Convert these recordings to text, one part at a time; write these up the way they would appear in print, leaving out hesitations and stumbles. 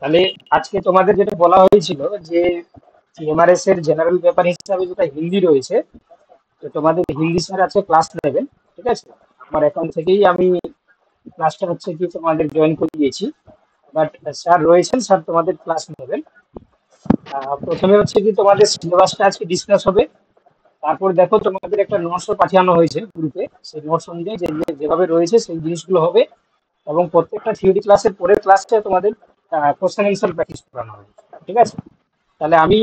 তাহলে আজকে তোমাদের যেটা বলা হয়েছিল যে এমআরএস এর জেনারেল পেপার হিসাবে যেটা হিন্দি রয়েছে, তো তোমাদের হিন্দি স্যার আছে ক্লাস নেবেন। ঠিক আছে, আমার অ্যাকাউন্ট থেকেই আমি ক্লাসটা হচ্ছে কি তোমাদের জয়েন করে দিয়েছি। বাট স্যার রয়েছেন, স্যার তোমাদের ক্লাস নেবেন। প্রথমে হচ্ছে কি তোমাদের সিলেবাসটা আজকে ডিসকাস হবে। তারপর দেখো তোমাদের একটা নোটসও পাঠানো হয়েছে গ্রুপে, সেই নোটস অনুযায়ী যেভাবে রয়েছে সেই জিনিসগুলো হবে। এবং প্রত্যেকটা থিওরি ক্লাসের পরের ক্লাসটা তোমাদের কোশ্চেন অ্যান্সার প্র্যাকটিস করানো হবে। ঠিক আছে, তাহলে আমি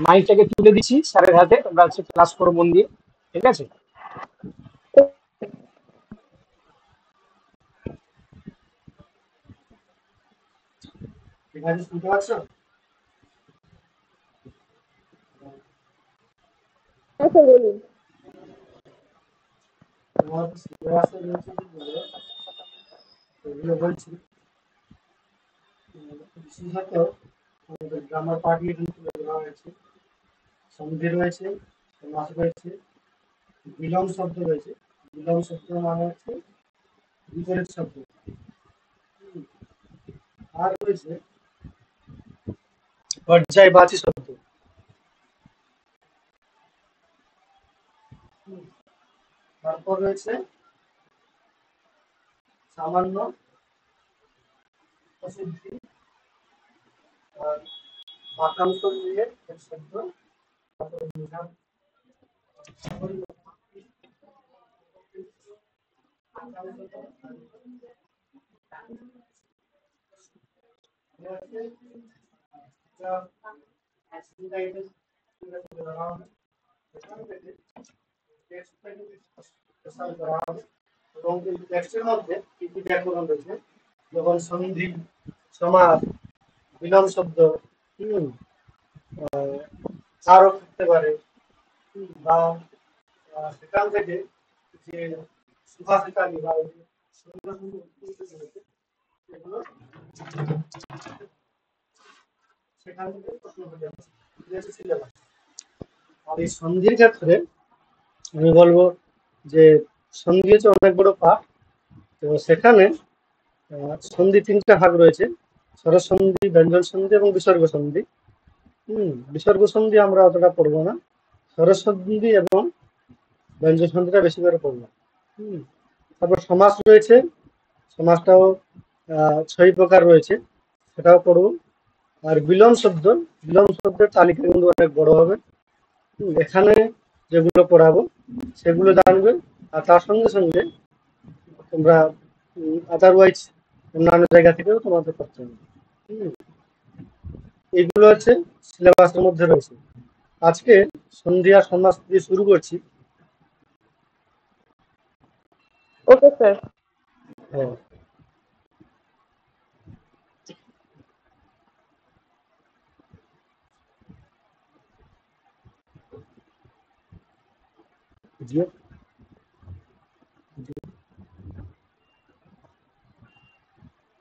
মাইকটাকে তুলে দিচ্ছি স্যারের হাতে, তোমরা হচ্ছে ক্লাস করো মন দিয়ে। ঠিক আছে, ঠিক আছে, শুনতে পাচ্ছ? হ্যাঁ স্যার বলুন। তোমার সিলেবাসে রয়েছে যেগুলো, সেগুলো বলছি। বিশেষত আমাদের গ্রামার পার্ট নিয়ে কিন্তু তুলে ধরা হয়েছে, সন্ধি রয়েছে, সমাস রয়েছে, বিলোম শব্দ রয়েছে। বিলোম শব্দ মানে হচ্ছে বিপরীত শব্দ। আর রয়েছে পর্যায়বাচী শব্দ। তারপর রয়েছে সামান্য, প্রসিদ্ধি, আর বাক্যাংশ নিয়ে এর শব্দ। তারপরে নিধান, এবং এই টেক্সটের মধ্যে কি কি ব্যাকরণ রয়েছে, যেমন সন্ধি, সমাস, বিলোম শব্দ, হম আরও থাকতে পারে, বা সেখান থেকে যে সুভাষিতানি বা ওই যে সুন্দর সুন্দর উৎকৃষ্ট রয়েছে, সেগুলো সেখান থেকে প্রশ্ন হয়ে যাচ্ছে। এটা হচ্ছে সিলেবাস। আর এই সন্ধির ক্ষেত্রে আমি বলবো যে সন্ধি হচ্ছে অনেক বড় পাঠ। তো সেখানে সন্ধি তিনটা ভাগ রয়েছে: স্বর সন্ধি, ব্যঞ্জন সন্ধি এবং বিসর্গ সন্ধি। বিসর্গ সন্ধি আমরা অতটা পড়বো না, স্বর সন্ধি এবং ব্যঞ্জন সন্ধিটা বেশি করে পড়বো। হুম তারপর সমাস রয়েছে, সমাসটাও 6 প্রকার রয়েছে, সেটাও পড়বো। আর বিলোম শব্দ, বিলোম শব্দের তালিকা কিন্তু অনেক বড় হবে। এখানে যেগুলো পড়াবো সেগুলো জানবে। আর তার সঙ্গে সঙ্গে তোমরা আদারওয়াইজ অন্যান্য জায়গা থেকেও তোমাদের করতে হবে। হুম, এইগুলো হচ্ছে সিলেবাসের মধ্যে রয়েছে। আজকে সন্ধি আর সমাস দিয়ে শুরু করছি। Okay sir. হ্যাঁ, বুঝলে?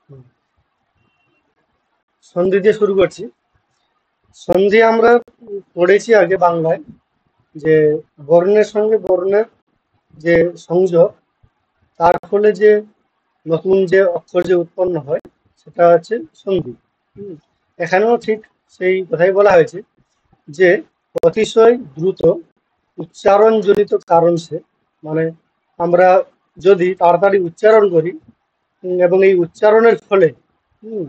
হুম, সন্ধি দিয়ে শুরু করছি। সন্ধি আমরা পড়েছি আগে বাংলায়, যে বর্ণের সঙ্গে বর্ণের যে সংযোগ, তার ফলে যে নতুন যে অক্ষর যে উৎপন্ন হয় সেটা হচ্ছে সন্ধি। হুম, এখানেও ঠিক সেই কথাই বলা হয়েছে যে অতিশয় দ্রুত উচ্চারণজনিত কারণ সে, মানে আমরা যদি তাড়াতাড়ি উচ্চারণ করি এবং এই উচ্চারণের ফলে হুম,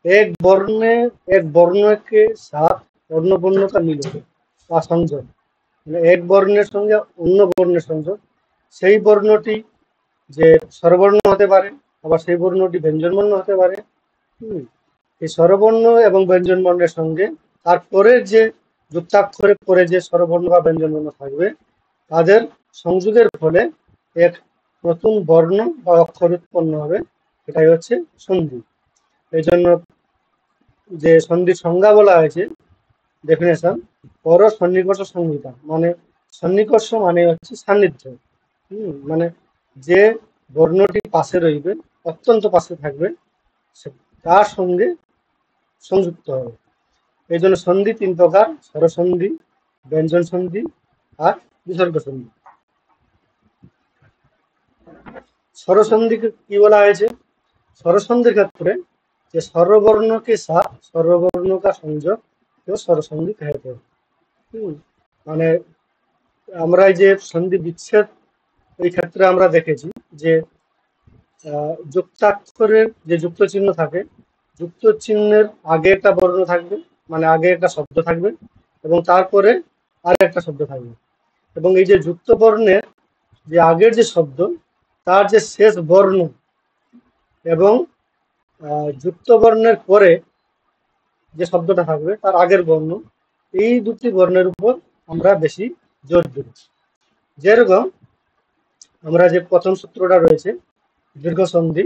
এক বর্ণে এক বর্ণকে সাথ অন্য বর্ণতা মিলবে বা সংযোগ, মানে এক বর্ণের সঙ্গে অন্য বর্ণের সংযোগ, সেই বর্ণটি যে স্বরবর্ণ হতে পারে, আবার সেই বর্ণটি ব্যঞ্জন বর্ণ হতে পারে। হুম, এই স্বরবর্ণ এবং ব্যঞ্জন বর্ণের সঙ্গে তারপরে যে যুক্তাক্ষরের পরে যে স্বরবর্ণ বা ব্যঞ্জন বর্ণ থাকবে, তাদের সংযোগের ফলে এক নতুন বর্ণ বা অক্ষর উৎপন্ন হবে। এটাই হচ্ছে সন্ধি। এই জন্য যে সন্ধির সংজ্ঞা বলা হয়েছে, ডেফিনেশন, পর সন্নিকর্ষ সংহিতা, মানে সন্নিকর্ষ মানে হচ্ছে সান্নিধ্য। মানে যে বর্ণটি পাশে রইবে, অত্যন্ত পাশে থাকবে, তার সঙ্গে সংযুক্ত হবে। এই জন্য সন্ধি 3 প্রকার: স্বরসন্ধি, ব্যঞ্জন সন্ধি আর বিসর্গ সন্ধি। স্বরসন্ধিকে কি বলা হয়েছে? স্বরসন্ধির ক্ষেত্রে যে स्वरवर्ण के साथ स्वरवर्ण का संयोग को स्वरसंधि कहते हैं। মানে আমরা এই যে সন্ধি বিচ্ছেদ এই ক্ষেত্রে আমরা দেখেছি যে যুক্তাক্ষরের যে যুক্ত চিহ্ন থাকে, যুক্ত চিহ্নের আগে একটা বর্ণ থাকবে, মানে আগে একটা শব্দ থাকবে এবং তারপরে আর একটা শব্দ থাকবে, এবং এই যে যুক্ত বর্ণের যে আগের যে শব্দ তার যে শেষ বর্ণ এবং যুক্ত বর্ণের পরে যে শব্দটা থাকবে তার আগের বর্ণ, এই দুটি বর্ণের উপর আমরা বেশি জোর দেব। যেরকম আমরা যে প্রথম সূত্রটা রয়েছে দীর্ঘ সন্ধি,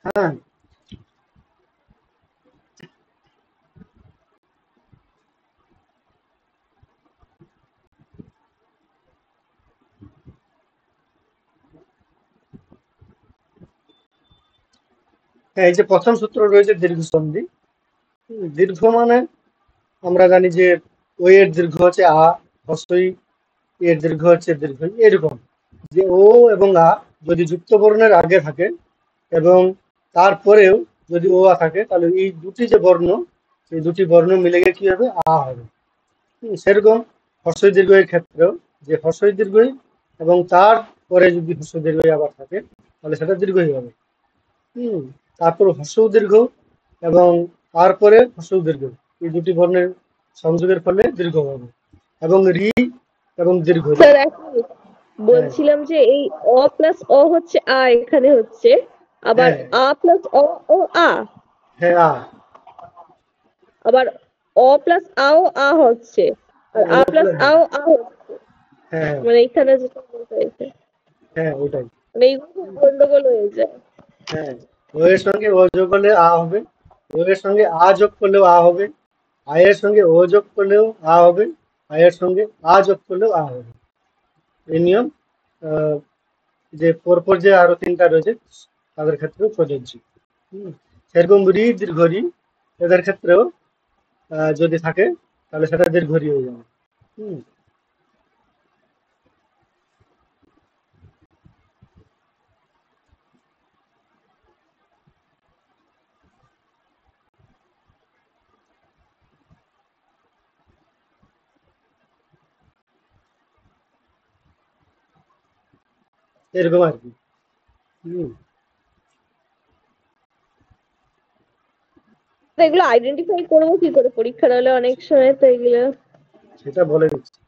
হ্যাঁ, হ্যাঁ, এই যে প্রথম সূত্র রয়েছে দীর্ঘ সন্ধি। দীর্ঘ মানে আমরা জানি যে ও এর দীর্ঘ হচ্ছে আ, হস্যই এর দীর্ঘ হচ্ছে দীর্ঘ, এরকম যে ও এবং আ যদি যুক্ত বর্ণের আগে থাকে এবং তারপরেও যদি ও আ থাকে, তাহলে এই দুটি যে বর্ণ, এই দুটি বর্ণ মিলে গিয়ে কি হবে, আ হবে। সেরকম হর্ষই দীর্ঘের ক্ষেত্রেও যে হর্ষই দীর্ঘই এবং তারপরে যদি হর্ষই দীর্ঘই আবার থাকে তাহলে সেটা দীর্ঘই হবে। তারপর হর্ষও দীর্ঘ এবং তারপরে হর্ষও দীর্ঘ, এই দুটি বর্ণের সংযোগের ফলে দীর্ঘ হবে। এবং রি এবং দীর্ঘ রি, স্যার এক মিনিট, বলছিলাম যে এই অ প্লাস অ হচ্ছে আ এখানে হচ্ছে, আবার হ্যাঁ আ প্লাস অ ও আ, হ্যাঁ আ, আবার অ প্লাস আও আ হচ্ছে, আর ও আ প্লাস প্লাস, আও আ হচ্ছে, হ্যাঁ মানে এখানে যেটা বলতে চাইছে, হ্যাঁ ওটাই, মানে এইগুলো খুব গন্ডগোল হয়ে যায়। হ্যাঁ, ও এর সঙ্গে ও যোগ করলে আ হবে, ও এর সঙ্গে আ যোগ করলেও আ হবে, আয়ের সঙ্গে ও যোগ করলেও আ হবে, আয়ের সঙ্গে আ যোগ করলেও আ হবে। এই নিয়ম আহ, যে পরপর যে আরো তিনটা রয়েছে তাদের ক্ষেত্রেও প্রযোজ্য। সেরকম রি দীর্ঘ রি এদের ক্ষেত্রেও যদি থাকে তাহলে সেটা দীর্ঘ রি হয়ে যাবে। হুম, এরকম আর কি। হুম, তো এগুলো আইডেন্টিফাই করবো কি করে পরীক্ষার হলে? অনেক সময় তো এগুলো সেটা বলে দিচ্ছি।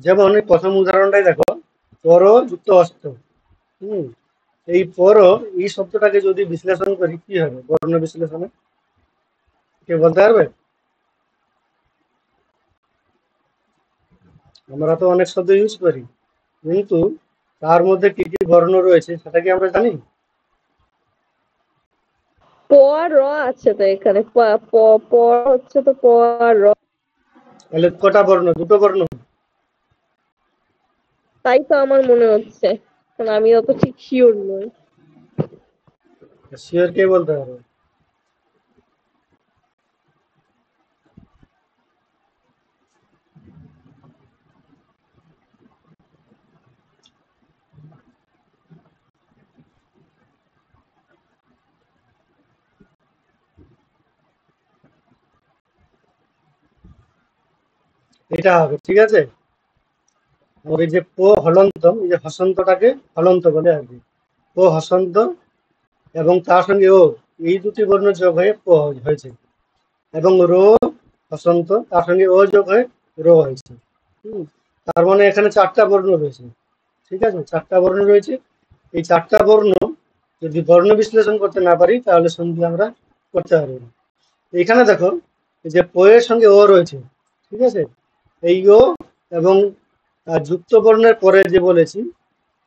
যেমন এই প্রথম উদাহরণটাই দেখো, পর যুক্ত অস্ত। হুম, এই পর এই শব্দটাকে যদি বিশ্লেষণ করি কি হবে বর্ণ বিশ্লেষণে, কে বলতে পারবে? আমরা তো অনেক শব্দ ইউজ করি, কিন্তু তার মধ্যে কি কি বর্ণ রয়েছে সেটা কি আমরা জানি? প আর র আছে তো এখানে, প হচ্ছে তো প আর র, তাহলে কটা বর্ণ? দুটো বর্ণ। তাই তো আমার মনে হচ্ছে, কারণ আমি অত ঠিক শিওর নই। শিওর কে বলতে পারবে? এটা হবে, ঠিক আছে। আর এই যে প হলন্তম, এই যে হসন্তটাকে হলন্ত বলে আর কি, প হসন্ত এবং তার সঙ্গে ও, এই দুটি বর্ণ যোগ হয়ে প হয়েছে, এবং রো হসন্ত তার সঙ্গে ও যোগ হয়ে রো হয়েছে। হুম, তার মানে এখানে চারটা বর্ণ রয়েছে, ঠিক আছে, চারটা বর্ণ রয়েছে। এই চারটা বর্ণ যদি বর্ণ বিশ্লেষণ করতে না পারি তাহলে সন্ধি আমরা করতে পারবো না। এখানে দেখো এই যে প এর সঙ্গে ও রয়েছে, ঠিক আছে, এই ও এবং যুক্ত বর্ণের পরে যে বলেছি,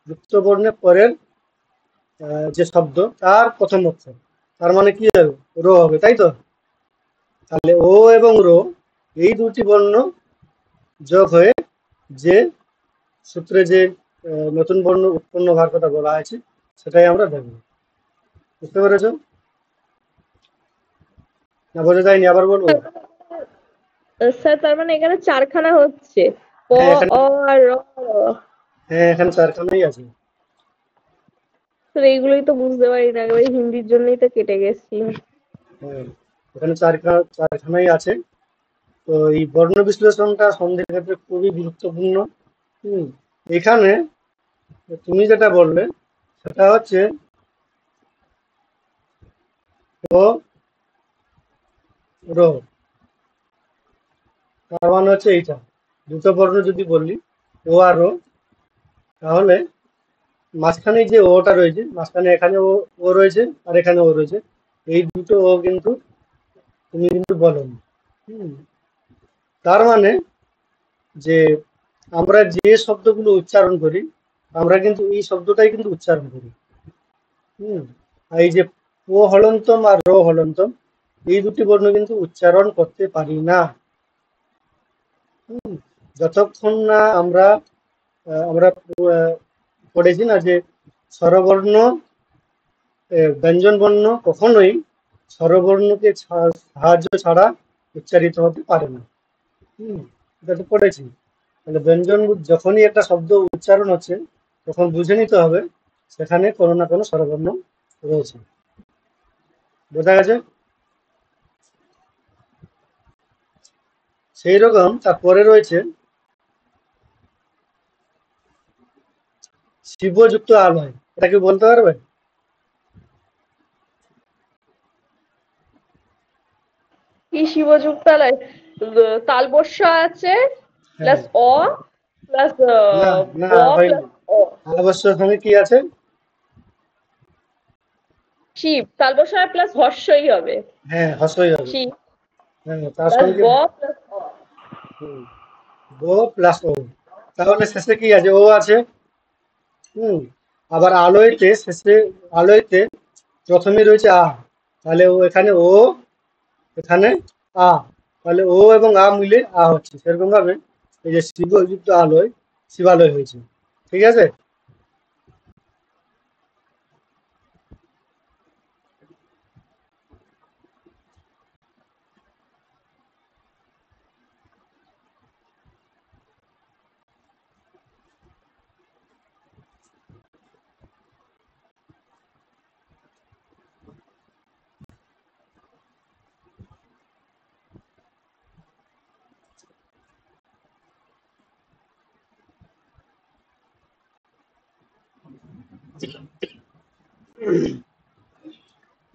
যুক্ত বর্ণের পরের যে শব্দ তার প্রথম অক্ষর, তার মানে কি হবে, রো হবে, তাই তো। তাহলে ও এবং রো এই দুটি বর্ণ যোগ হয়ে যে সূত্রে যে নতুন বর্ণ উৎপন্ন হওয়ার কথা বলা হয়েছে সেটাই আমরা দেখব। বুঝতে পেরেছো না বোঝা যায়নি? আবার বলবো? স্যার তার মানে এখানে চারখানা হচ্ছে, ক, হ্যাঁ এখানে, অ আর র। হ্যাঁ এখানে চারখানাই আছে। স্যার এইগুলোই তো বুঝতে পারি না, ওই হিন্দির জন্যই তো কেটে গেছি। হ্যাঁ এখানে চারখানাই আছে। তো এই বর্ণ বিশ্লেষণটা সন্ধির ক্ষেত্রে খুবই গুরুত্বপূর্ণ। হুম, এখানে তুমি যেটা বললে সেটা হচ্ছে ও রো, তার মানে হচ্ছে এইটা দুটো বর্ণ যদি বললি ও আর ও, তাহলে মাঝখানে যে ওটা রয়েছে, মাঝখানে এখানে ও ও রয়েছে আর এখানে ও রয়েছে, এই দুটো ও কিন্তু তুমি কিন্তু বলোনি। হুম, তার মানে যে আমরা যে শব্দগুলো উচ্চারণ করি, আমরা কিন্তু এই শব্দটাই কিন্তু উচ্চারণ করি। হুম, আর এই যে ও হলন্তম আর রো হলন্তম, এই দুটি বর্ণ কিন্তু উচ্চারণ করতে পারি না। হুম, যতক্ষণ না আমরা আমরা পড়েছি না যে স্বরবর্ণ ব্যঞ্জন বর্ণ কখনোই স্বরবর্ণকে সাহায্য ছাড়া উচ্চারিত হতে পারে না। হুম, এটা তো পড়েছি। তাহলে ব্যঞ্জন যখনই একটা শব্দ উচ্চারণ হচ্ছে তখন বুঝে নিতে হবে সেখানে কোনো না কোনো স্বরবর্ণ রয়েছে। বোঝা গেছে? সেই রকম তারপরে রয়েছে শিবযুক্ত আলয়, এটা কি বলতে পারবে? কি শিবযুক্তালয়? তালবস্য আছে, হ্যাঁ, প্লাস অ, প্লাস না ব, না হয়নি। প্লাস অ। অবশ্য ওখানে কি আছে? শিব, তালবস্য প্লাস হর্ষই হবে। হ্যাঁ হর্ষই হবে। শিব হ্যাঁ তার প্লাস সঙ্গে ব প্লাস অ। হুম, ও প্লাস ও, তাহলে শেষে কি আছে? ও আছে। হুম, আবার আলয়তে শেষে, আলয়তে প্রথমে রয়েছে আ, তাহলে ও এখানে ও, এখানে আ, তাহলে ও এবং আ মিলে আ হচ্ছে, সেরকম ভাবে এই যে শিবযুক্ত আলয় শিবালয় হয়েছে। ঠিক আছে?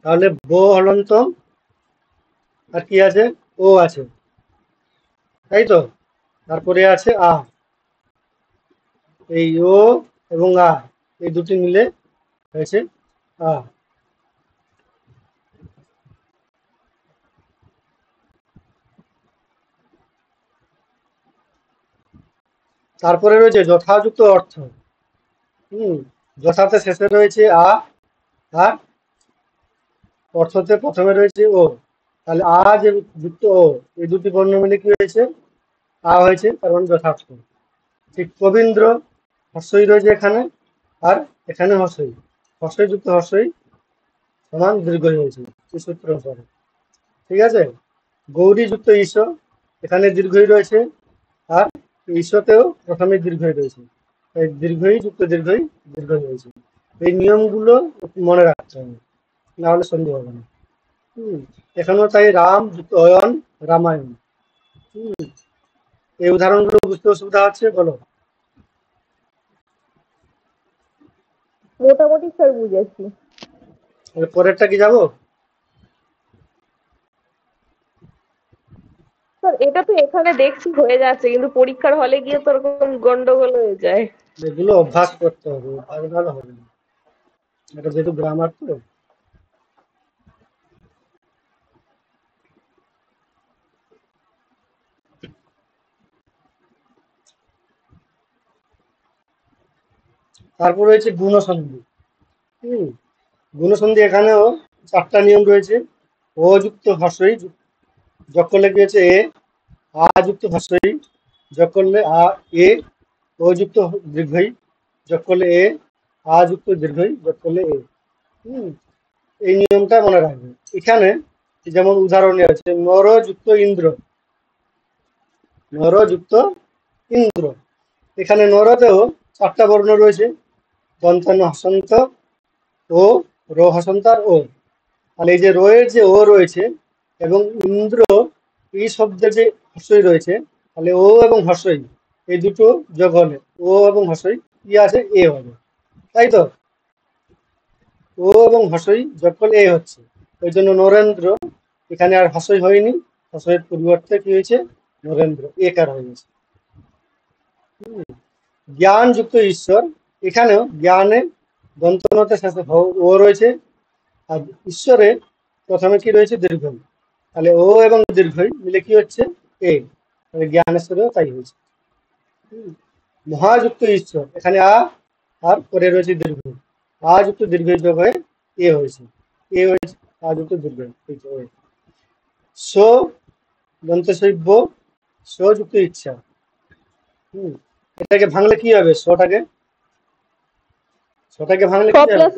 তাহলে বো হলন্তম আর কি আছে? ও আছে, তাই তো? তারপরে আছে আ, এই ও এবং আ, এই দুটি মিলে হয়েছে আ। তারপরে রয়েছে যথাযুক্ত অর্থ। হুম, যথাতে শেষে রয়েছে আ, আর অর্থতে প্রথমে রয়েছে ও, তাহলে আ যে যুক্ত ও, এই দুটি বর্ণ মিলে কি হয়েছে? আ হয়েছে, তার মানে যথার্থ। ঠিক কবীন্দ্র, হর্ষই রয়েছে এখানে আর এখানে হর্ষই, হর্ষই যুক্ত হর্ষই সমান দীর্ঘই হয়েছে এই সূত্র অনুসারে। ঠিক আছে? গৌরী যুক্ত ঈশ, এখানে দীর্ঘই রয়েছে আর ঈশতেও প্রথমে দীর্ঘই রয়েছে, এই দীর্ঘই যুক্ত দীর্ঘই দীর্ঘই হয়েছে। এই নিয়মগুলো মনে রাখতে হবে, না হলে সন্ধি হবে না। হুম, এখানেও তাই রাম যুক্ত অয়ন রামায়ণ। হুম, এই উদাহরণগুলো বুঝতে অসুবিধা হচ্ছে বলো? মোটামুটি স্যার বুঝেছি। এর পরেরটা কি যাবো? স্যার এটা তো এখানে দেখছি হয়ে যাচ্ছে, কিন্তু পরীক্ষার হলে গিয়ে তো ওরকম গন্ডগোল হয়ে যায়। এগুলো অভ্যাস করতে হবে, অভ্যাস ভালো হবে না, এটা যেহেতু গ্রামার তো। তারপর রয়েছে গুণসন্ধি। হুম, গুণসন্ধি এখানেও চারটা নিয়ম রয়েছে। ও যুক্ত হর্ষই যোগ করলে কি হচ্ছে এ, আ যুক্ত হর্ষই যোগ করলে আ এ, ও যুক্ত দীর্ঘই যোগ করলে এ, আ যুক্ত দীর্ঘই যোগ করলে এ। হুম, এই নিয়মটা মনে রাখবে। এখানে যেমন উদাহরণে আছে নর যুক্ত ইন্দ্র, নর যুক্ত ইন্দ্র। এখানে নরতেও 4টা বর্ণ রয়েছে, দন্তান্ন হসন্ত ও, র হসন্ত আর ও। তাহলে এই যে রয়ের যে ও রয়েছে এবং ইন্দ্র এই শব্দের যে হর্ষই রয়েছে, তাহলে ও এবং হর্ষই এই দুটো যোগ হলে ও এবং হর্ষই কি আছে, এ হবে, তাই তো? ও এবং হর্ষই যোগ করলে এ হচ্ছে, ওই জন্য নরেন্দ্র। এখানে আর হর্ষই হয়নি, হর্ষের পরিবর্তে কি হয়েছে, নরেন্দ্র একার হয়ে গেছে। জ্ঞান যুক্ত ঈশ্বর, এখানেও জ্ঞানে দন্তনতে শেষে ও রয়েছে, আর ঈশ্বরে প্রথমে কি রয়েছে, দীর্ঘই। তাহলে ও এবং দীর্ঘই মিলে কি হচ্ছে, এ। তাহলে জ্ঞানেশ্বরেও তাই হয়েছে। মহাযুক্ত ঈশ্বর, এখানে আ আর পরে রয়েছে দীর্ঘ, আ যুক্ত দীর্ঘ যোগ হয়ে এ হয়েছে, এ হয়েছে আ যুক্ত দীর্ঘ সো দন্তশৈব্য, সো যুক্ত ইচ্ছা। এটাকে ভাঙলে কি হবে, সোটাকে ভাঙলে স কি হবে? প্লাস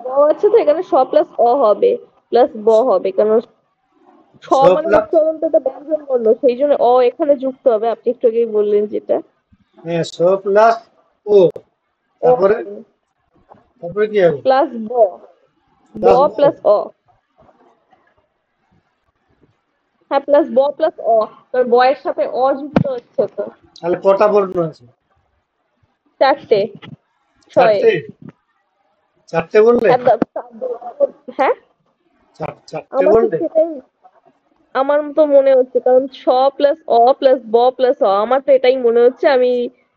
ব আছে তো, এখানে স প্লাস অ হবে, প্লাস ব হবে, কারণ স সো মানে প্লাস, উচ্চারণ তো একটা ব্যঞ্জন বর্ণ, সেই জন্য অ এখানে যুক্ত হবে, আপনি একটু আগেই বললেন যেটা। হ্যাঁ, সো প্লাস ও, ও তারপরে হবে তারপরে কি হবে, প্লাস ব, ব প্লাস ব। প্লাস অ। হ্যাঁ, প্লাস ব প্লাস অ, কারণ ব এর সাথে অ যুক্ত হচ্ছে তো। তাহলে কটা বর্ণ আছে? 4টে, ছয়ে। চারটে, চারটে বললে? হ্যাঁ, হ্যাঁ, চারটে আমার তো বললে? সেটাই, আমার তো মনে হচ্ছে, কারণ স প্লাস অ প্লাস ব প্লাস অ, আমার তো এটাই মনে হচ্ছে, আমি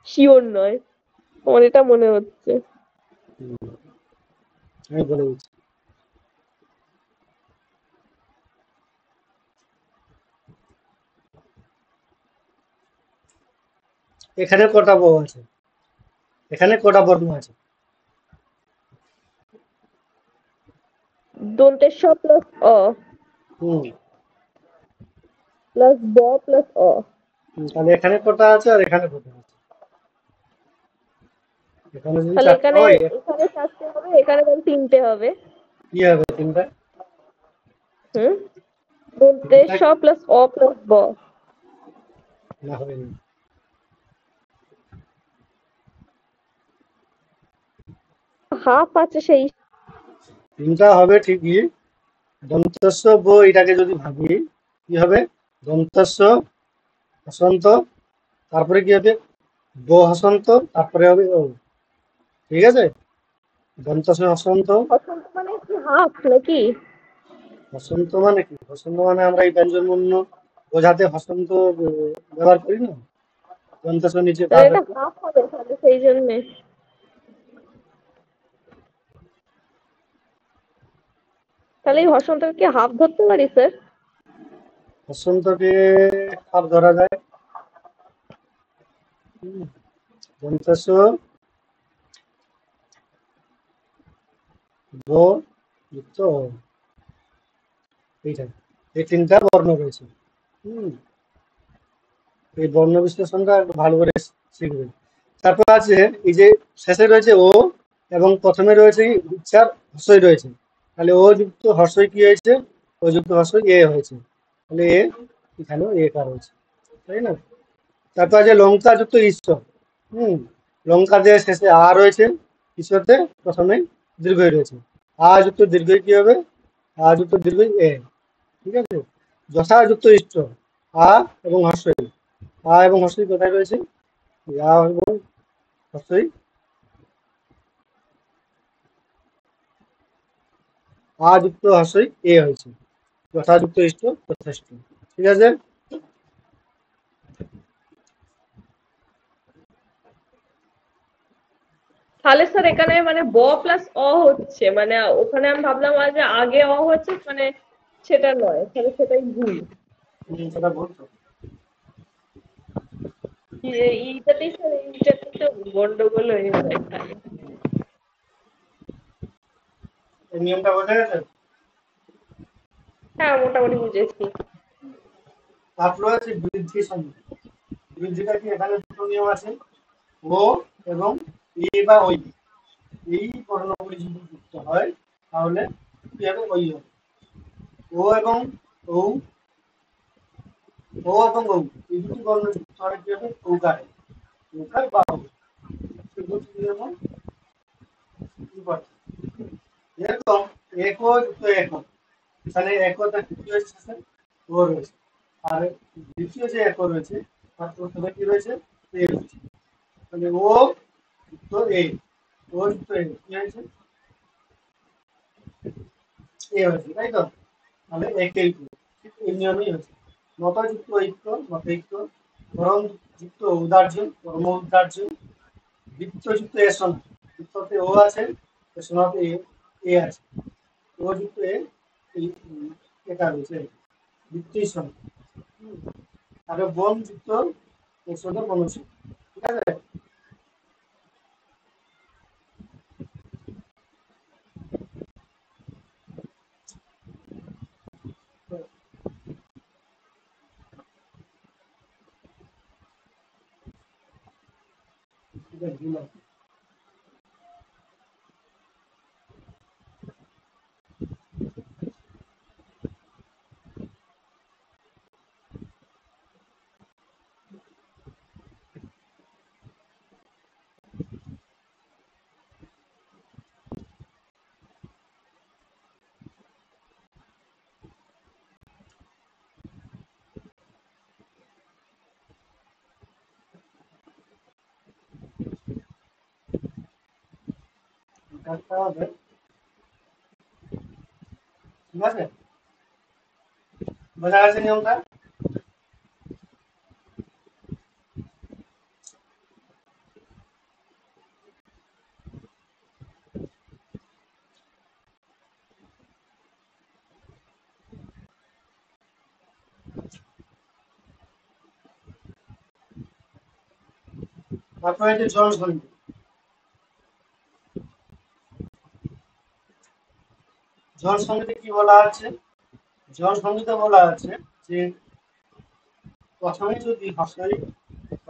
শিওর নয়, আমার এটা মনে হচ্ছে। আমি বলে দিচ্ছি। এখানে কটা ব আছে, এখানে কটা বর্ণ আছে? দন্তের স প্লাস অ হুম প্লাস ব প্লাস অ। তাহলে এখানে কটা আছে আর এখানে কটা আছে? এখানে যদি তাহলে চারটে এখানে হয়, এখানে 4টে হবে, এখানে তাহলে 3টে হবে। কি হবে তিনটা? হুম, দন্তের স প্লাস অ প্লাস ব। না, হবে না। হাফ আছে সেই। তিনটা হবে ঠিকই, দন্তস্ব ব, এটাকে যদি ভাবি কি হবে, দন্তস্ব হসন্ত, তারপরে কি হবে, ব হসন্ত, তারপরে হবে ও, ঠিক আছে? দন্তস্ব হসন্ত। বসন্ত মানে কি হাফ নাকি? হসন্ত মানে কি, হসন্ত মানে আমরা এই ব্যঞ্জন বর্ণ বোঝাতে হসন্ত ব্যবহার করি না, দন্তস্ব নিচে তাহলে দাঁত এটা আছে। হাফ হবে, তাহলে সেই জন্য। তাহলে এই বসন্তকে কি হাফ ধরতে পারি স্যার? হসন্তকে হাফ ধরা যায়। দন্তস্ব ব যুক্ত অ, এইটাই, এই তিনটা বর্ণ রয়েছে। হুম এই বর্ণ বিশ্লেষণটা একটু ভালো করে শিখবেন। তারপর আছে এই যে শেষে রয়েছে ও এবং প্রথমে রয়েছে উচ্চার হর্ষই রয়েছে, তাহলে ও যুক্ত হর্ষই কি হয়েছে, ও যুক্ত হর্ষই এ হয়েছে, তাহলে এ, এখানেও এ কার হয়েছে, তাই না? তারপর আছে লঙ্কা যুক্ত ঈশ্বর। লঙ্কা যে শেষে আ রয়েছে, ঈশ্বরতে প্রথমে দীর্ঘই রয়েছে, আ যুক্ত দীর্ঘই কি হবে, আ যুক্ত দীর্ঘই এ, ঠিক আছে? যথাযুক্ত ঈশ্বর, আ এবং হর্ষই, আ এবং হর্ষই কোথায় রয়েছে, আ এবং হর্ষই, আ যুক্ত হর্ষই এ হয়েছে, যথাযুক্ত ইষ্ট যথেষ্ট, ঠিক আছে? তাহলে স্যার এখানে মানে ব প্লাস অ হচ্ছে, মানে ওখানে আমি ভাবলাম যে আগে অ হচ্ছে, মানে সেটা নয়, তাহলে সেটাই ভুল। সেটা বলতো, এইটাতেই স্যার, এইটাতেই তো গন্ডগোল হয়ে যায় খালি। এই নিয়মটা বোঝা গেছে। হ্যাঁ, মোটামুটি বুঝেছি। তারপরে আছে বৃদ্ধি সংখ্যা। বৃদ্ধিটা কি, এখানে দুটো নিয়ম আছে, ও এবং এ বা ওই, এই বর্ণগুলি যদি যুক্ত হয় তাহলে কি হবে, ওই হবে। ও এবং ও ও এবং ও এই দুটি বর্ণ যুক্ত হলে কি হবে ওকার ওকার বা ও দুটি নিয়ম ইম্পর্টেন্ট এরকম একো যুক্ত একো এখানে একতা কি হয়েছে স্যার ও রয়েছে আর দ্বিতীয় যে একো রয়েছে তার প্রথমে কি রয়েছে এ রয়েছে তাহলে ও যুক্ত এ ও যুক্ত এ কি হয়েছে এ হয়েছে তাই তো তাহলে একই ঠিক এই নিয়মেই হয়েছে মতযুক্ত ঐক্য মতৈক্য পরম যুক্ত উদার্য পরম উদার্য বৃত্তযুক্ত এসন বৃত্ততে ও আছে এসনাতে এ আছে ও যুক্ত এ এই এটা রয়েছে বৃত্তির সঙ্গে আর বন যুক্ত এসনে মনুষ্য ঠিক আছে এটা দিলাম কাজটা হবে ঠিক আছে বোঝা গেছে নিয়মটা তারপরে যে জন সংখ্যা জন সংখ্যাতে কি বলা আছে জন সংখ্যাতে বলা আছে যে প্রথমে যদি হর্ষই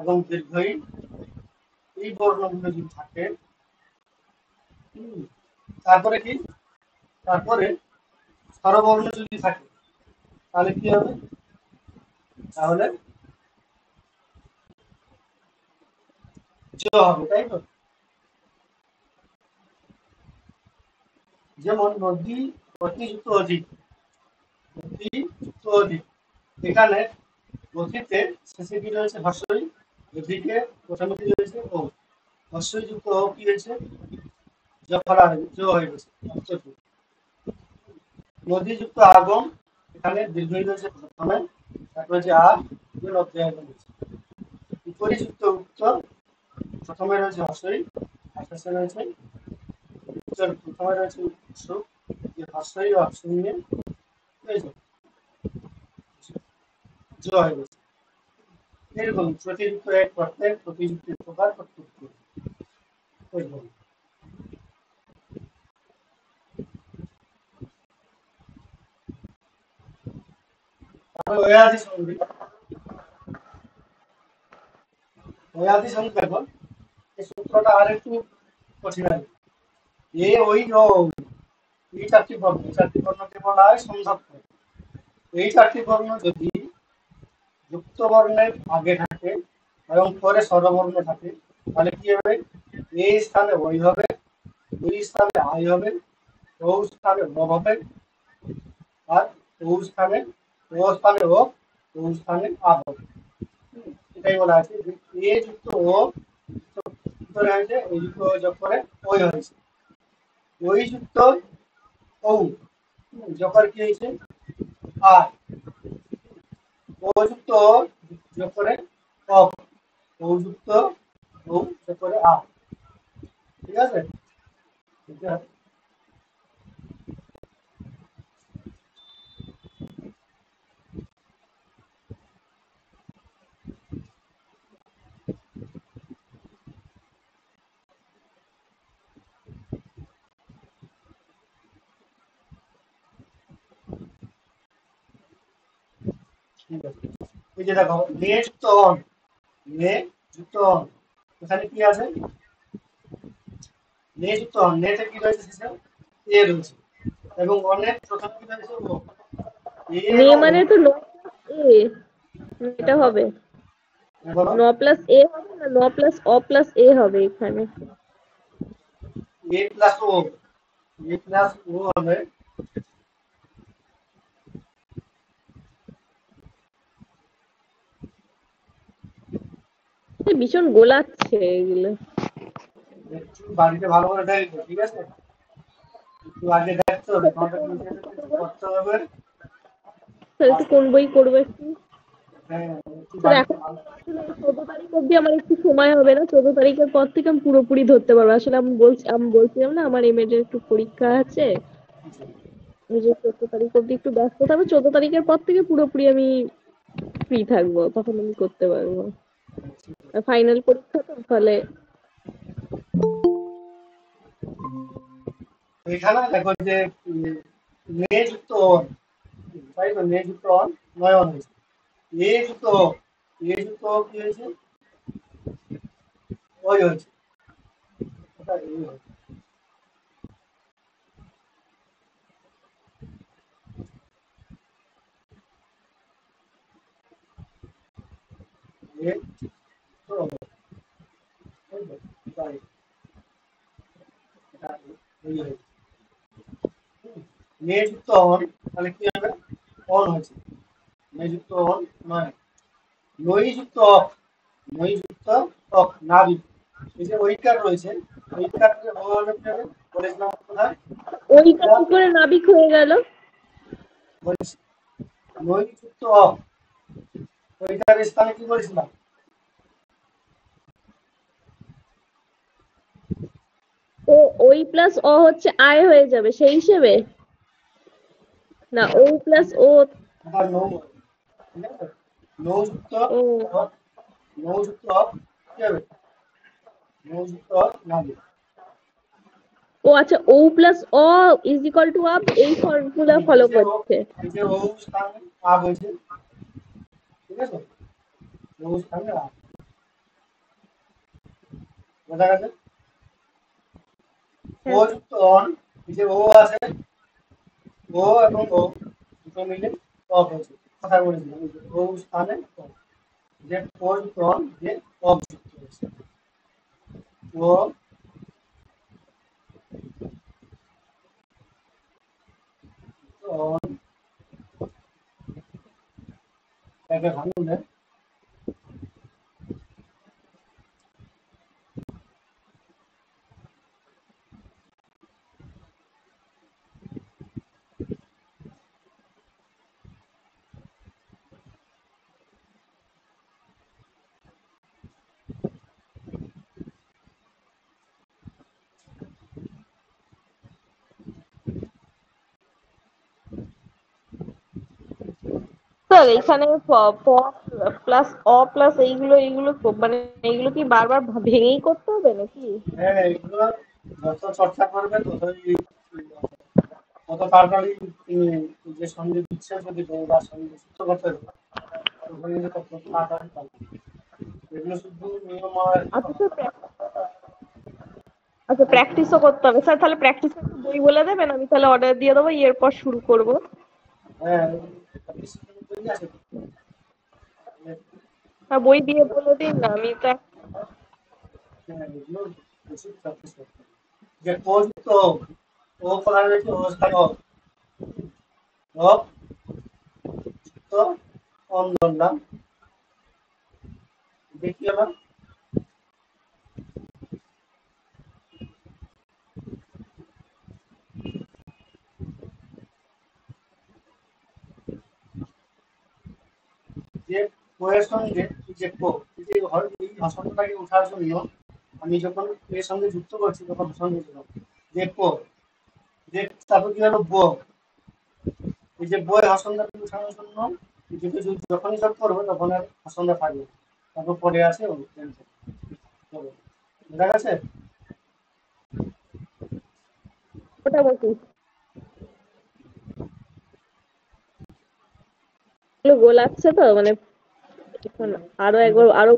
এবং দীর্ঘই এই বর্ণগুলো যদি থাকে হুম, তারপরে কি তারপরে স্বরবর্ণ যদি থাকে তাহলে কি হবে তাহলে জ হবে তাই তো যেমন নদী অতিযুক্ত অধিক অতিযুক্ত অধিক এখানে অতীতে শেষে কি রয়েছে হর্ষই অধিকে প্রথমে কি রয়েছে ও হর্ষই যুক্ত ও কি হয়েছে জফলা জ হয়ে গেছে অর্থটি নদীযুক্ত আগম এখানে দীর্ঘই রয়েছে প্রথমে তারপরে যে আ যে অধ্যায় রয়েছে বিপরীযুক্ত উত্তর প্রথমে রয়েছে হর্ষই আর শেষে রয়েছে উত্তর প্রথমে রয়েছে সুখ যে হর্ষই ও হর্ষই নিয়ে রয়েছে জ হয়ে গেছে এরকম প্রতিযুক্ত এক প্রত্যেক প্রতিযুক্ত প্রকার প্রত্যুত্ত এরকম তারপরে ওয়াদি সন্ধি দেখো এই সূত্রটা আর একটু কঠিন আছে এ ওই ও এই চারটি বর্ণকে বলা হয় সন্ধাত্ম এই চারটি বর্ণ যদি যুক্ত বর্ণের আগে থাকে এবং পরে স্বরবর্ণ থাকে তাহলে কি হবে এই স্থানে ওই হবে ওই স্থানে আই হবে ও স্থানে ব হবে আর ও স্থানে ও স্থানে আ হবে এটাই বলা আছে যে এ যুক্ত ও উত্তরে হয়েছে এই যুক্ত ও যোগ করে ওই হয়েছে ওই যুক্ত ও যোগ করে কি হয়েছে আর ও যুক্ত ও যোগ করে অ ও যুক্ত ও যোগ করে আ ঠিক আছে এটা ঠিক আছে এই যে দেখো নে যুক্ত অন নে যুক্ত অন এখানে কি আছে নে যুক্ত অন নেতে কি রয়েছে শেষে এ রয়েছে এবং অনের প্রথমে কি রয়েছে ও এ নে এবং ও মানে তো নো এ এটা হবে বলো। ন প্লাস এ হবে না ন প্লাস অ প্লাস এ হবে এখানে। এ প্লাস ও, এ প্লাস ও হবে। ভীষণ গোলাচ্ছে এগুলো। একটু বাড়িতে ভালো করে দেখো, ঠিক আছে? একটু আগে দেখতে হবে, তোমাদের নিজেদের কিছু করতে হবে। তাহলে একটু কোন বই করবো একটু? হ্যাঁ, একটু স্যার বাড়িতে এখন ভালো। আসলে 14 তারিখ অব্দি আমার একটু সময় হবে না, 14 তারিখের পর থেকে আমি পুরোপুরি ধরতে পারবো। আসলে আমি বলছিলাম না আমার এমএড এর একটু পরীক্ষা আছে, ওই যে 14 তারিখ অব্দি একটু ব্যস্ত থাকবো, 14 তারিখের পর থেকে পুরোপুরি আমি ফ্রি থাকবো, তখন আমি করতে পারবো। ফাইনাল পরীক্ষা তো, তাহলে এখানে দেখো যে মেয়ে যুক্ত অন, তাই তো? মেয়ে যুক্ত অন, নয় অন হয়েছে। এ যুক্ত অ, এ যুক্ত অ কি হয়েছে? ওই হয়েছে, এটা এই হয়েছে। এ যুক্ত অ, তাই তো? তাই, এটা এই হয়েছে। মেয়ে যুক্ত অন, তাহলে কি হবে? অন হয়েছে। মেয়ে যুক্ত অন নয়। নই যুক্ত অক, নই যুক্ত অক, নারী। এই যে ঐকার রয়েছে, ঐকারকে ভালোভাবে কি হবে? বলেছিলাম কোথায়? ওইটা কি করে নাবিক হয়ে গেল? বলেছি নই যুক্ত অক, ঐকার স্থানে কি বলেছিলাম? ও ওই প্লাস অ হচ্ছে আয় হয়ে যাবে সেই হিসেবে, না ও প্লাস ও। এটা নৌ, ঠিক আছে? নৌ যুক্ত ও অক, নৌ যুক্ত অক কি হবে? নৌ যুক্ত অক নারী। ও আচ্ছা, ও প্লাস অ ইজ ইকুয়াল টু আপ, এই ফর্মুলা এই ফলো যে ও, করছে। এই যে ও স্থানে আ হয়েছে, ঠিক আছে? ও স্থানে আ, বোঝা গেছে? ও হ্যাঁ যুক্ত অন, এই যে ও আছে, ও এবং ও দুটো মিলে অফ হয়েছে, কথা বলেছিলাম। এই যে ও স্থানে অ, যে ও যুক্ত অন, যে অফ যুক্ত হয়েছে। ও অন, একে ভাঙলে স্যার এখানে প্লাস অ প্লাস এইগুলো মানে এইগুলো কি বারবার ভেঙেই করতে হবে নাকি? হ্যাঁ, এগুলো যত চর্চা করবে ততই তত তাড়াতাড়ি তুমি যে সন্ধি বিচ্ছেদ দিবে বা সন্ধি যুক্ত করতে দেবে, তখন কিন্তু তত তাড়াতাড়ি পারবে। এগুলো শুধু নিয়ম আর কি আচ্ছা করা। স্যার, আচ্ছা প্র্যাকটিসও করতে হবে স্যার, তাহলে প্র্যাকটিসের একটু বই বলে দেবেন, আমি তাহলে অর্ডার দিয়ে দেবো, এরপর শুরু করব। হ্যাঁ, বই আছে তো। হ্যাঁ বই দিয়ে বলে দিন না, আমি তো হ্যাঁ, এগুলো বেশি প্র্যাকটিস করতে হবে। যে কোর্স তো ও করা হয়েছে, ও স্থানে অ তো অন ধরলাম, দেখি আবার যে কোয়ের সঙ্গে এই যে কো, এই যে এই ভাষণটাকে ওঠার জন্য আমি যখন এর সঙ্গে যুক্ত করছি তখন ভাষণ দিলাম যে কো, যে তারপর কি হলো বো, এই যে বইয়ের ভাষণটাকে উঠানোর জন্য এই দুটো যখনই যোগ করবো তখন আর ভাষণটা থাকবে না। তারপর পরে আছে ও ক্যান্সেল। বোঝা গেছে? মোটামুটি এগুলো গোলাচ্ছে তো, মানে এখন আরো একবার আরো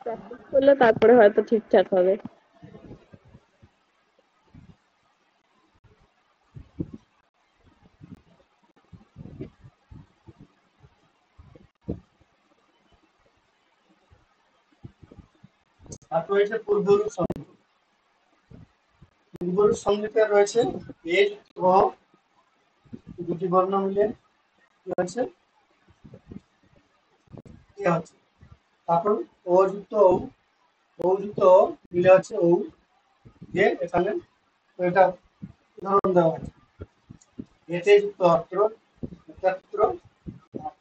প্র্যাকটিস করলে তারপরে হয়তো ঠিকঠাক হবে। তারপর রয়েছে পূর্বরূপ সন্ধি। পূর্বরূপ সন্ধিতে রয়েছে এ যুক্ত অ, দুটি বর্ণ মিলে কি হচ্ছে এ হচ্ছে। তারপর ও যুক্ত ঔ, ও যুক্ত অ মিলে হচ্ছে ঔ, যে এখানে এটা উদাহরণ দেওয়া আছে। এতে যুক্ত অত্র, একাত্র,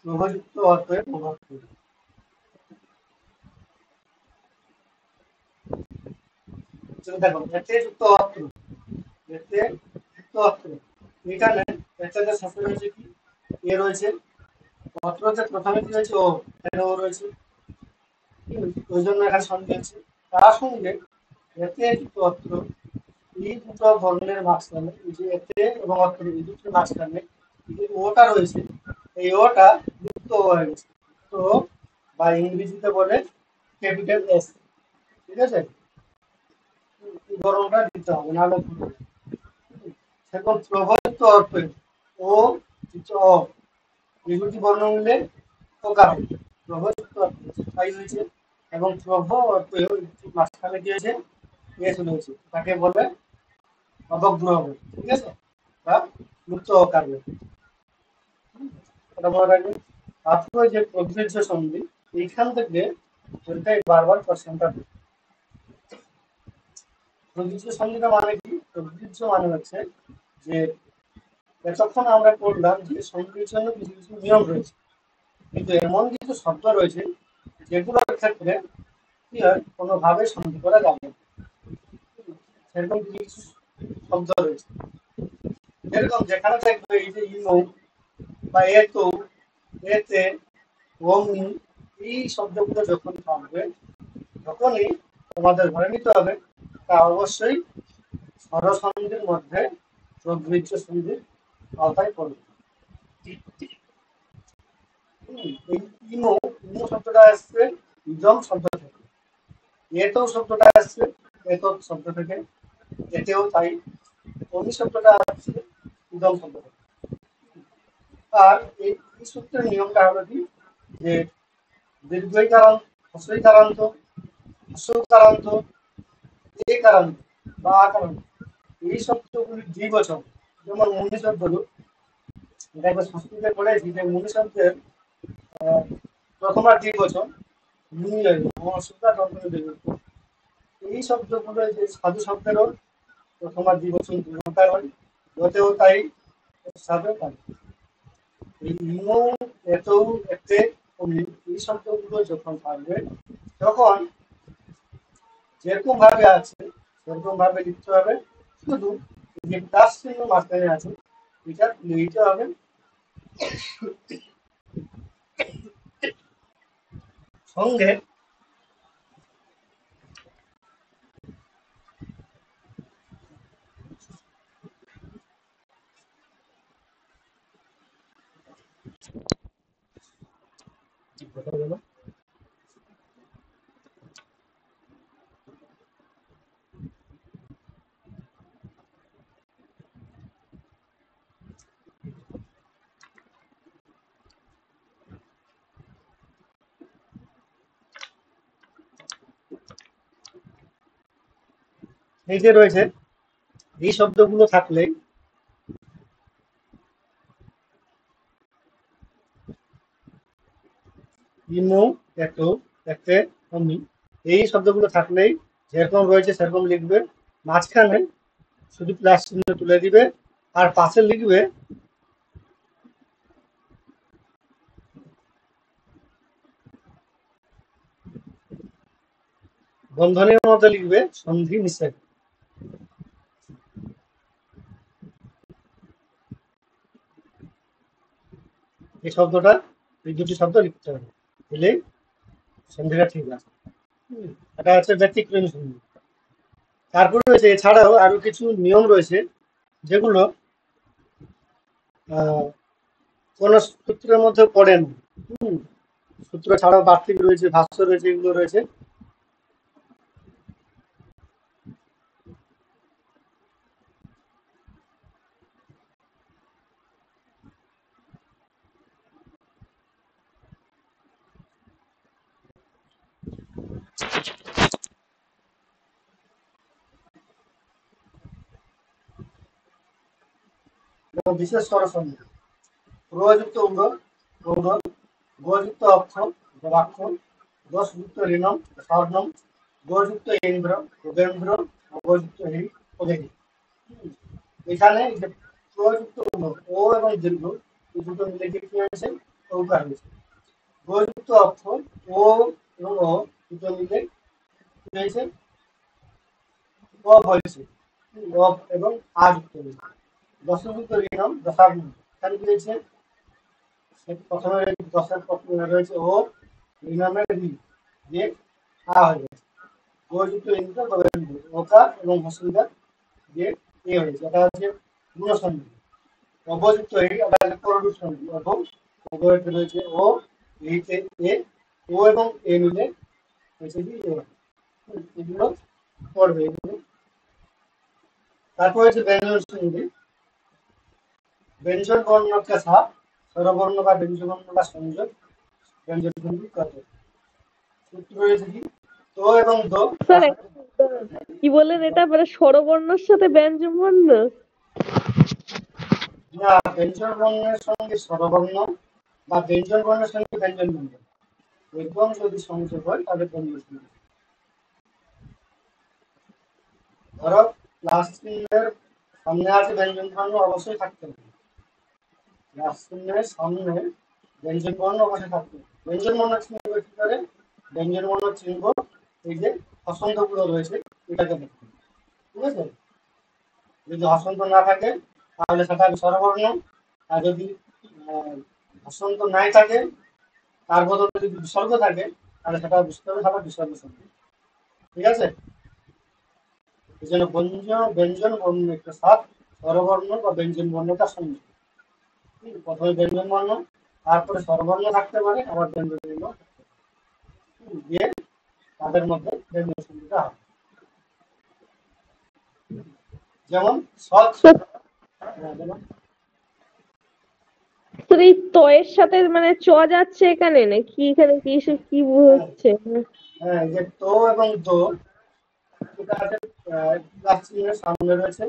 প্রভযুক্ত অর্থে প্রভাব। দেখো এতে যুক্ত অত্র, এতে যুক্ত অত্র, এখানে এটাতে শেষে রয়েছে কি এ রয়েছে, অত্রতে প্রথমে কি রয়েছে ও, এখানে ও রয়েছে, ওই জন্য এখানে সন্ধি আছে। তার সঙ্গে এতে যুক্ত অত্র, এই দুটো বর্ণের মাঝখানে, এই যে এতে এবং অত্র এই দুটোর মাঝখানে এই যে ওটা রয়েছে, এই ওটা যুক্ত ও হয়ে গেছে। তো বা ইংরেজিতে বলে ক্যাপিটাল এস, ঠিক আছে, এই বর্ণটা দিতে হবে, নাহলে ভুল হবে। সেরকম প্রভাবিত অর্থে ও অ, এই দুটি বর্ণ মিলে প্রকার হবে। প্রভাবিত অর্থে তাই হয়েছে, এবং প্রভ অর্থে মাঝখানে কি হয়েছে এস রয়েছে, তাকে বলে অবগ্রহ, ঠিক আছে, বা মুক্ত অকার। ওটা মনে রাখবে। তারপরে যে প্রযোজ্য সন্ধি, এইখান থেকে ওইটাই বারবার কোশ্চেনটা। প্রযোজ্য সন্ধিটা মানে কি? প্রযোজ্য মানে হচ্ছে যে এতক্ষণ আমরা পড়লাম যে সন্ধির জন্য কিছু কিছু নিয়ম রয়েছে, কিন্তু এমন কিছু শব্দ রয়েছে যেগুলোর ক্ষেত্রে কি হয় কোনোভাবে সন্ধি করা যাবে না। সেরকম কিছু শব্দ রয়েছে, যেরকম যেখানে দেখবে এই যে ইনো বা এতো, এতে, অমনি, এই শব্দগুলো যখন থাকবে তখনই তোমাদের ধরে নিতে হবে তা অবশ্যই স্বরসন্ধির মধ্যে প্রবৃদ্ধ সন্ধির আওতায় পড়বে। এই ইনো, ইনো শব্দটা আসছে ইদম শব্দ থেকে, এতো শব্দটা আসছে এতো শব্দ থেকে, এতেও তাই, অমি শব্দটা আসছে ইদম শব্দ থেকে। আর এই সূত্রের নিয়মটা হলো কি, যে দীর্ঘইকারান্ত, হ্রস্বইকারান্ত, হ্রস্বকারান্ত, একারান্ত বা আকারান্ত, এই শব্দগুলি দ্বিবচন। যেমন মুনি শব্দগুলো, এটা একবার সংস্কৃতে পড়েছি যে মুনি শব্দের আহ, প্রথমার দ্বিবচন মুনি হয়, আমার সুতা দন্তনে দ্বিবচন। এই শব্দগুলো যে সাধু শব্দেরও প্রথমার দ্বিবচন দুটার হয়, যতেও তাই, সাধু তাই। এই ইমো, এতও, এতে, অমি, এই শব্দগুলো যখন থাকবে তখন যেরকম ভাবে আছে সেরকম ভাবে লিখতে হবে, শুধু যে প্লাস চিহ্ন মাঝখানে আছে এটা লিখতে হবে। সঙ্গে এই যে রয়েছে এই শব্দগুলো থাকলে ইমো, এতো, এতে, অমি, এই শব্দগুলো থাকলেই যেরকম রয়েছে সেরকম লিখবে, মাঝখানে শুধু প্লাস চিহ্ন তুলে দিবে, আর পাশে লিখবে বন্ধনীর মধ্যে লিখবে সন্ধি নিষেধ। এই শব্দটা, এই দুটি শব্দ লিখতে হবে, দিলেই সন্ধিটা ঠিক আছে। এটা হচ্ছে ব্যতিক্রমী সন্ধি। তারপরে রয়েছে এছাড়াও আরো কিছু নিয়ম রয়েছে যেগুলো আহ কোন সূত্রের মধ্যে পড়ে না। হুম, সূত্র ছাড়াও বার্তিক রয়েছে, ভাষ্য রয়েছে, এগুলো রয়েছে। বিশেষ স্বরসন্ধি। প্রযুক্ত উড় গৌড়, গোযুক্ত অক্ষ গবাক্ষ, দোষযুক্ত ঋণম স্বর্ণম, গোযুক্ত ইন্দ্র যোগেন্দ্র, গোযুক্ত হি অধিহি। এখানে যে প্রযুক্ত ও এবং দীর্ঘ এই দুটো মিলে কি হয়েছে, ঔকার হয়েছে। গোযুক্ত অক্ষ ও এবং ও দুটো মিলে কি হয়েছে, ও হয়েছে। ও এবং আ যুক্ত হয়েছে। দশযুক্ত ঋণম দশার্ণম, এখানে কি হয়েছে, প্রথমে দশের প্রথমে রয়েছে ও, ঋণমের ঋ দিয়ে আ হয়ে গেছে। গোযুক্ত ইন্দ্র গোবিন্দ, ওকার এবং হসিদার দিয়ে এ হয়েছে। এটা হচ্ছে গুণসন্ধি। অবযুক্ত এই, এটা হচ্ছে করুণ সন্ধি। অবয়তে রয়েছে ও, এইতে এ, ও এবং এ মিলে হয়েছে কি এ। এগুলো পড়বে এগুলো। তারপর হচ্ছে ব্যঞ্জন সন্ধি। ব্যঞ্জন বর্ণকে ছাপ, স্বরবর্ণ বা ব্যঞ্জনবর্ণ বা সংযোগ ব্যঞ্জন সন্ধি কত। সূত্র রয়েছে কি, তো এবং দো। স্যার কি বললেন, এটা মানে স্বরবর্ণের সাথে ব্যঞ্জন বর্ণ? না, ব্যঞ্জন বর্ণের সঙ্গে স্বরবর্ণ বা ব্যঞ্জন বর্ণের সঙ্গে ব্যঞ্জন বর্ণ এবং যদি সংযোগ হয় তাহলে ব্যঞ্জন সন্ধি। ধরো ক্লাস চিহ্নের সামনে আছে ব্যঞ্জন বর্ণ, অবশ্যই থাকতে হবে। ক্লাস চিহ্নের সামনে ব্যঞ্জন বর্ণ অবশ্যই থাকতে হবে। ব্যঞ্জন বর্ণ চিহ্ন কি করে, ব্যঞ্জন বর্ণ চিহ্ন এই যে হসন্তগুলো রয়েছে এটাকে দেখতে হবে। ঠিক আছে, যদি হসন্ত না থাকে তাহলে সেটা হবে স্বরবর্ণ। আর যদি হসন্ত নাই থাকে, তার বদলে যদি বিসর্গ থাকে তাহলে সেটা বুঝতে হবে সেটা বিসর্গ শব্দ। ঠিক আছে, এই জন্য ব্যঞ্জন বর্ণ একটা সাপ, স্বরবর্ণ বা ব্যঞ্জন বর্ণটা সঙ্গে। প্রথমে ব্যঞ্জন বর্ণ, তারপরে স্বরবর্ণ থাকতে পারে, আবার ব্যঞ্জন বর্ণ দিয়ে তাদের মধ্যে ব্যঞ্জন সন্ধিটা হবে। যেমন সৎ, যেমন স্যার এই তয়ের সাথে মানে চ যাচ্ছে এখানে নাকি, এখানে কি সব কি হচ্ছে? হ্যাঁ, এই যে তো এবং দো এটা আছে প্লাস চিহ্নের সামনে রয়েছে,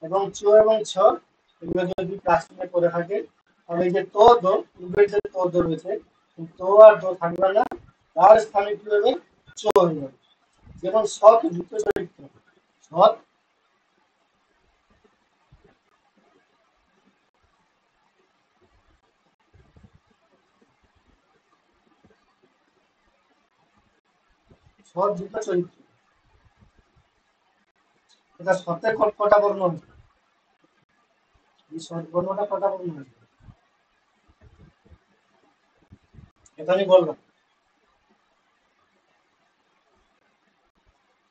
এবং চ এবং ছ এগুলো যদি প্লাস চিহ্নে করে থাকে তাহলে এই যে তো দো, পূর্বের যে তো দো রয়েছে, তো আর দো থাকবে না, তার স্থানে কি হবে, চ হয়ে যাবে। যেমন সৎ যুক্ত চরিত্র, সৎ সৎ যুক্ত চরিত্র। এটা সত্যের কটা বর্ণ হয়েছে, এই সৎ বর্ণটা কটা বর্ণ হয়েছে এখানে বললাম।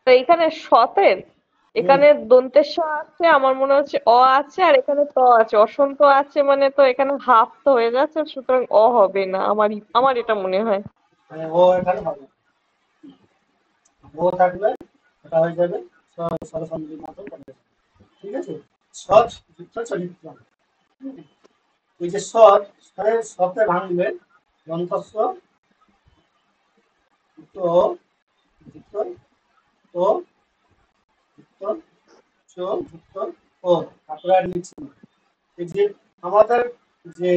তো এখানে সতের, হম, এখানে দন্তেস আছে, আমার মনে হচ্ছে অ আছে, আর এখানে ত আছে, অসন্ত আছে, মানে তো এখানে হাফ তো হয়ে যাচ্ছে, সুতরাং অ হবে না, আমার এটা মনে হয়। মানে ও এখানে হবে, ও থাকবে এটা হয়ে যাবে সরসন্ধির মতো হবে। ঠিক আছে, সৎ যুক্ত চরিত্র। এই যে সৎ, সতে ভাঙলে দন্তস্ব যুক্ত ও, যুক্ত ও, যুক্ত চ, যুক্ত ও, তারপরে আর লিখছি না। এই যে আমাদের যে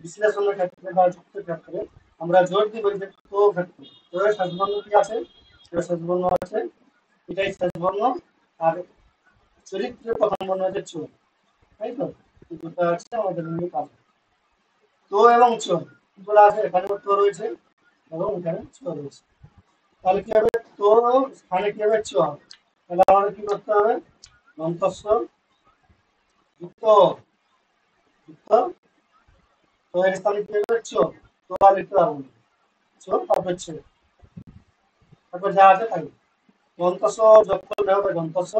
বিশ্লেষণের ক্ষেত্রে বা যুক্তের ক্ষেত্রে আমরা জোর দিব যে তো ক্ষেত্রে তো এর শেষ বর্ণ কি আছে, এর শেষ বর্ণ আছে, এটাই শেষ বর্ণ। আর চরিত্রের প্রথম বর্ণ হচ্ছে চ, তাই তো, এই দুটো আছে আমাদের মূল কাজ। তো এবং চ বলা আছে, এখানে তো রয়েছে এবং এখানে চ রয়েছে। তাহলে কি হবে, তো স্থানে কি হবে, চ হবে। তাহলে আমাদের কি করতে হবে, দন্তস্ব যুক্ত যুক্ত তো এর স্থানে কি হবে, চ। তো আর লিখতে পারবো না, চ তারপর ছ, তারপর যা আছে তাই। দন্তস্ব যোগ করলে হবে দন্তস্ব,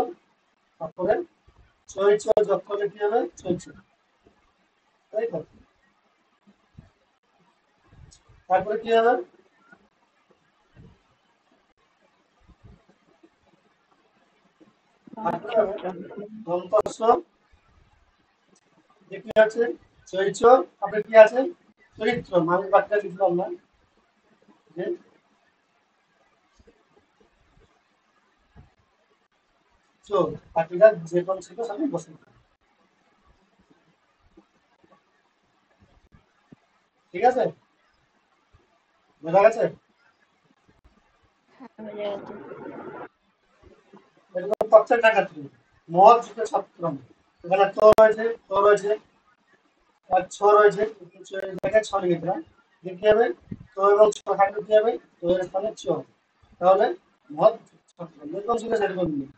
তারপরে চৈচ যোগ করলে কি হবে, চৈচ, তাই তো। তারপরে কি হবে, তারপরে হবে দন্তস্ব, যে কি আছে, চৈচ, তারপরে কি আছে, চরিত্র, মানে বাক্যটা লিখলাম না, যে চোর, বাকিটা যে কোন ছিল সবই বসে। ঠিক আছে, বোঝা গেছে? হ্যাঁ হয়ে গেছে। এরকম প্রত্যেকটা ক্ষেত্রে মহৎ যুগে ছাত্র, এখানে তো রয়েছে, তো রয়েছে, আর ছ রয়েছে, জায়গায় ছ লিখে দিলাম। কি হবে? তো এবং ছ থাকলে কি হবে? তো এর স্থানে ছ, তাহলে মহৎ ছাত্র যেরকম ছিল সেরকম নেই।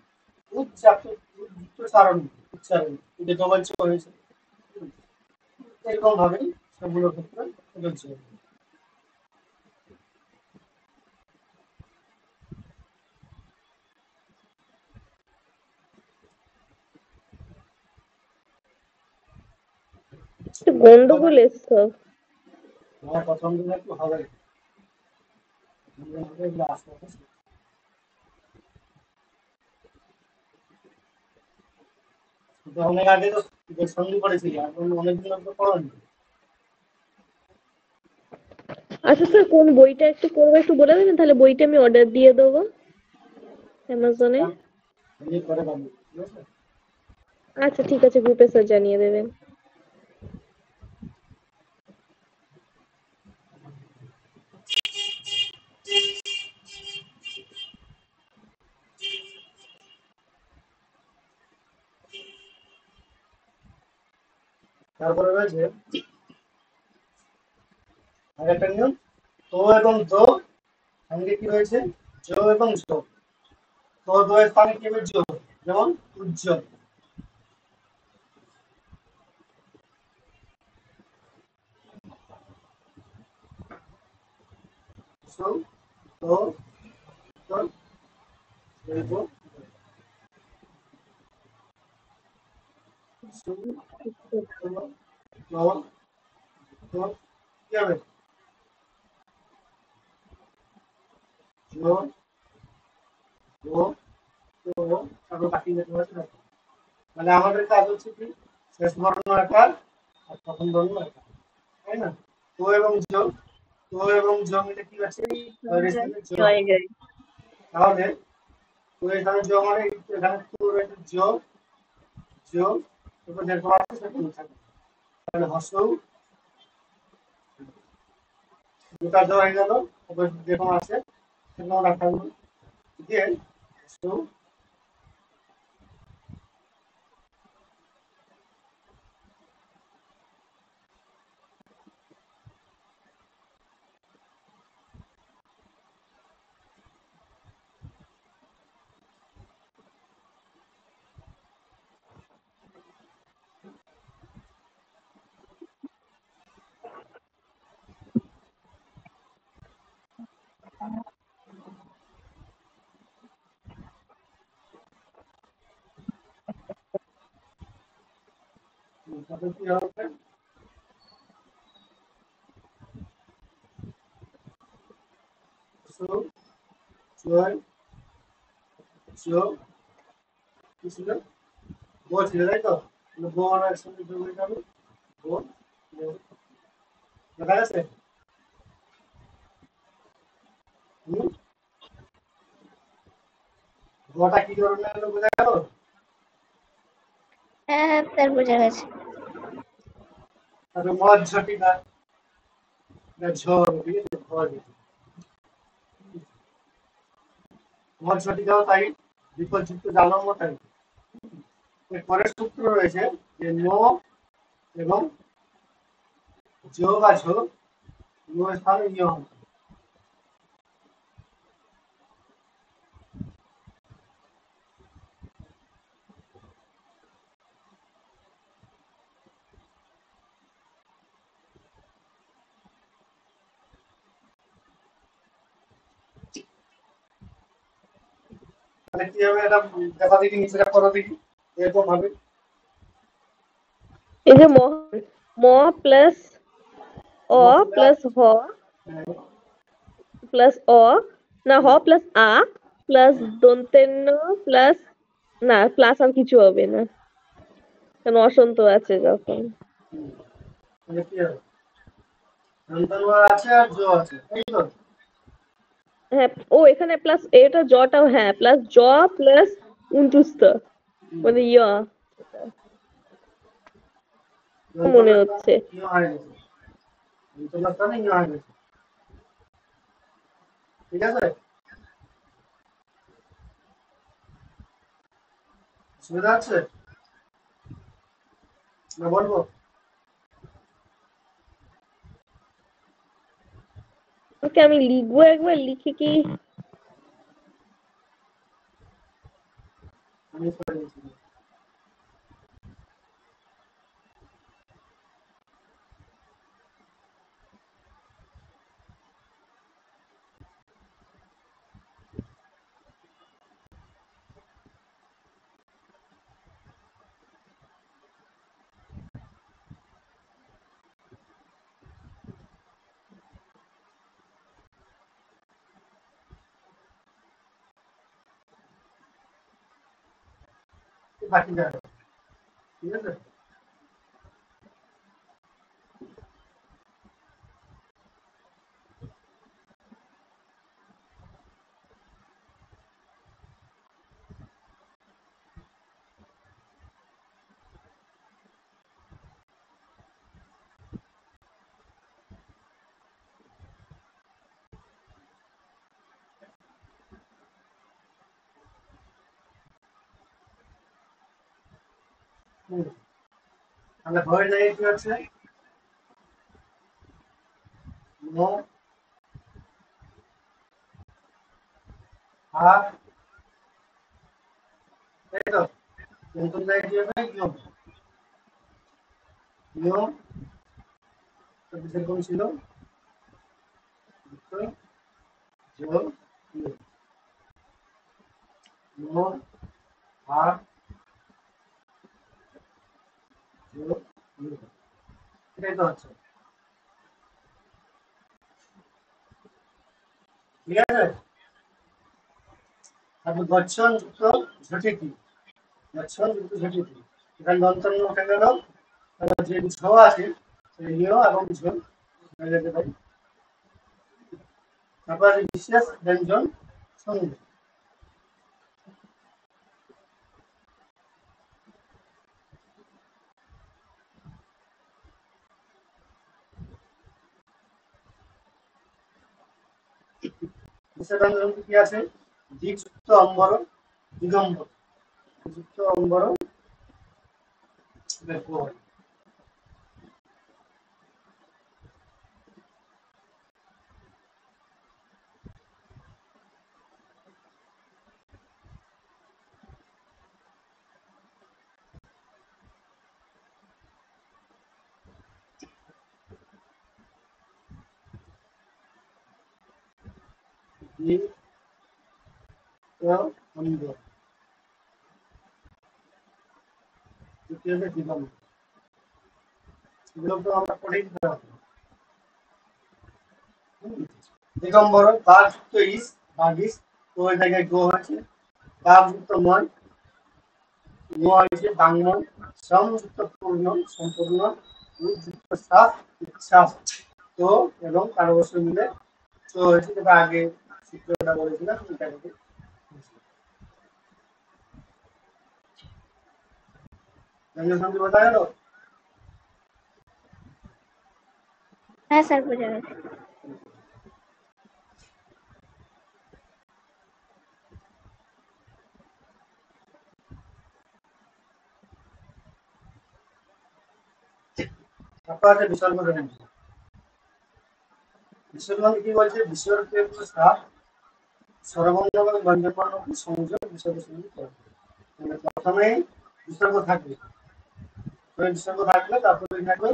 উচ্চারণ, উচ্চারণ এটা ডবল ছ হয়েছে। এরকম ভাবেই সবগুলোর ক্ষেত্রে চলছে। একটু গন্ডগোল এসছে। আমার প্রথম দিন একটু হবে, আস্তে আস্তে অনেক আগে তো সন্ধি করেছিলি, এখন অনেকদিন আগে তো পড়ানি। আচ্ছা স্যার, কোন বইটা একটু করবো একটু বলে দেবেন, তাহলে বইটা আমি অর্ডার দিয়ে দেবো অ্যামাজনে। এমনি করে পাবো, ঠিক আছে? আচ্ছা ঠিক আছে, গ্রুপে স্যার জানিয়ে দেবেন। তারপরে রয়েছে আরেকটা নিয়ম, তো এবং দো সঙ্গে কি রয়েছে? জো এবং জো। তো দো এর স্থানে কি হবে? জো, যেমন উজ্জ্বল। সো তো তো দেখো, সো তো তো তো কি হবে? জো জো তো, তারপর বাকি যেতে পারছে না। মানে আমাদের কাজ হচ্ছে কি, শেষ বর্ণ আকার আর প্রথম বর্ণ আকার, তাই না? তো এবং জো, তো এবং জো মিলে কি আছে? জো। জয় জয়। তাহলে তো এখানে জো মানে এখানে তো রয়েছে জো, জো, তারপর যেরকম আছে সেরকম থাকে। তাহলে হসৌ, দুটা জো হয়ে গেল, তারপর যেরকম আছে সেরকম রাখা হলো, দিয়ে হসৌ। তারপর কি হবে? হসৌ, জয়, জো, কি ছিল? বো ছিল, তাই তো? তাহলে বো আর একসঙ্গে যোগ হয়ে যাবে, বো, বো। দেখা যাচ্ছে? হুম, গোটা কি ধরনের হলো বোঝা গেল? হ্যাঁ হ্যাঁ স্যার বোঝা গেছে। তারপরে মদ ঝটিকা, ঝড়, ঠিক আছে? ঝড়, মদ ঝটিকাও তাই, বিপর্যুক্ত জানও তাই। এর পরের সূত্র রয়েছে যে নো এবং জো বা ঝো, নো স্থানে ইয় হবে। তাহলে কি হবে? এটা দেখা দেখি, নিচেটা করো দেখি, এরকম হবে। এই যে ম প্লাস অ মহিলা, প্লাস হ প্লাস অ, না হ প্লাস আ প্লাস দন্তেন্ন প্লাস, না প্লাস আর কিছু হবে না, কারণ অসন্ত আছে যখন। তাহলে কি হবে? সন্তান আছে আর জো আছে, তাই তো? হ্যাঁ, ও এখানে প্লাস এটা জটাও, হ্যাঁ প্লাস জ প্লাস উনতুস্ত, মানে ইয়া মনে হচ্ছে। ইয় হয়ে গেছে। অন্তর্স্থানে ইয়া হয়ে গেছে। ঠিক আছে, সুবিধা আছে না বলবো? ওকে, আমি লিখবো একবার, লিখে কি আমি করে দিচ্ছি। বাকি যাবে, ঠিক আছে। তাহলে হয়ে যায় কি হচ্ছে নো আর তাই তো, নতুন জায়গায় কি হবে নিয়ম, নিয়ম যেরকম ছিল যোগ নিয়ম আর যোগ এটাই তো হচ্ছে, ঠিক আছে। তারপর গচ্ছন যুক্ত ঝটিতি, গচ্ছন যুক্ত ঝটিতি, এখানে দন্তন্য উঠে গেল, তারপর যে ঝ আছে সেই নিয় এবং ঝ হয়ে যেতে পারি। তারপর আছে বিশেষ ব্যঞ্জন সন্ধি, বিশেষ ব্যঞ্জন কি আছে দ্বিযুক্ত অম্বর দিগম্বর, যুক্ত অম্বর বের অম্বর, দ্বিতীয় দিগম্বর, এগুলো তো আমরা পড়েই দিতে হবে। দিগম্বর বাঘ যুক্ত ইস, বাগিস, তো ওই জায়গায় গো হয়েছে, বাঘ যুক্ত ময়, ম হয়েছে বাংময়, শ্রম যুক্ত পূর্ণ সম্পূর্ণ, উদ যুক্ত সাফ ইচ্ছাস, তো এবং কারবর্ষ মিলে তো হয়েছে, যেটা আগে সূত্রটা বলেছিলাম সেটা থেকে। ব্যঞ্জন সন্ধি বোঝা গেল? হ্যাঁ স্যার, বোঝা গেছে। তারপর আছে বিসর্গ ব্যঞ্জন, বিসর্গ কি বলছে, বিসর্গের সাফ স্বরবর্ণ এবং ব্যঞ্জনবর্ণকে সংযোগ বিসর্গ সন্ধি করে, মানে প্রথমেই বিসর্গ থাকবে, বিসর্গ থাকলে তারপরে থাকবে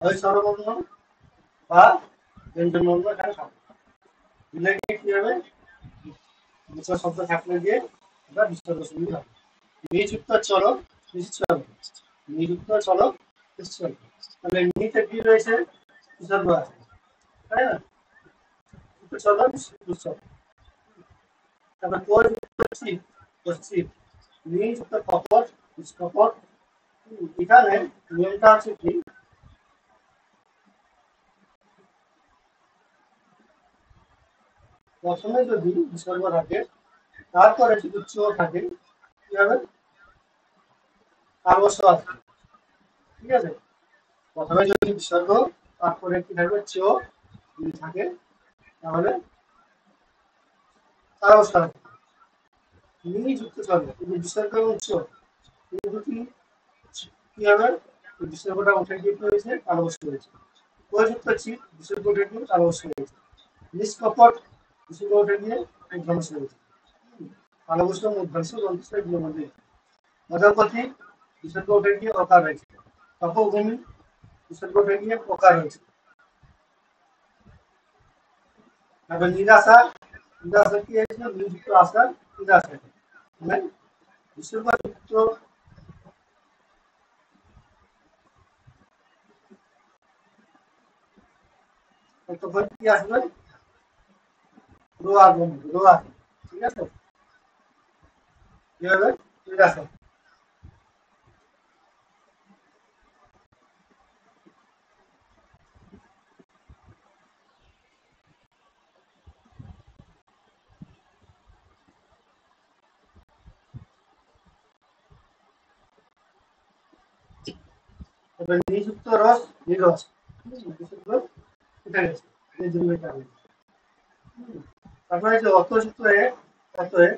হয় স্বরবর্ণ বা ব্যঞ্জনবর্ণ, এখানে থাকবে, দিলে কি হবে বিসর্গ শব্দ থাকলে দিয়ে এটা বিসর্গ সন্ধি হবে। নিযুক্ত চলক নিশ্চল, নিযুক্ত চলক নিশ্চল, তাহলে নিতে কি রয়েছে বিসর্গ আছে, তাই না, যুক্ত চলক নিশ্চল। তারপর কোর যুক্ত চিত, পশ্চিম, নিযুক্ত কপট নিষ্কপট, এখানে নিয়মটা আছে কি প্রথমে যদি বিসর্গ থাকে তারপরে যদি চ থাকে কি হবে কার্বস্ব আছে, ঠিক আছে। প্রথমে যদি বিসর্গ তারপরে কি থাকবে চ যদি থাকে তাহলে তারস্বর নি যুক্ত চলবে কিন্তু বিসর্গ এবং চ এই দুটি কি হবে বিসর্গটা উঠে গিয়ে কি হয়েছে তালবস্য হয়েছে উপযুক্ত চিত বিসর্গ উঠে গিয়ে তালবস্য হয়েছে নিষ্কপট বিসর্গ উঠে গিয়ে মধ্যবস্য হয়েছে তালবস্য মধ্যবস্য দন্তস্ব এগুলোর মধ্যে মধ্যপথী বিসর্গ উঠে গিয়ে অকার হয়েছে তপভূমি বিসর্গ উঠে গিয়ে প্রকার হয়েছে তারপর নিরাশা নিরাশা কি হয়েছিল নিযুক্ত আশা নিরাশা মানে বিসর্গযুক্ত তখন কি আসবে রোয়া গম রোয়া ঠিক আছে কি হবে নিরাশা তারপর নিযুক্ত রস নিরস বিসর্গ উঠে গেছে এই জন্য এটা হয়েছে তারপরে যে অতযুক্ত এ অতএ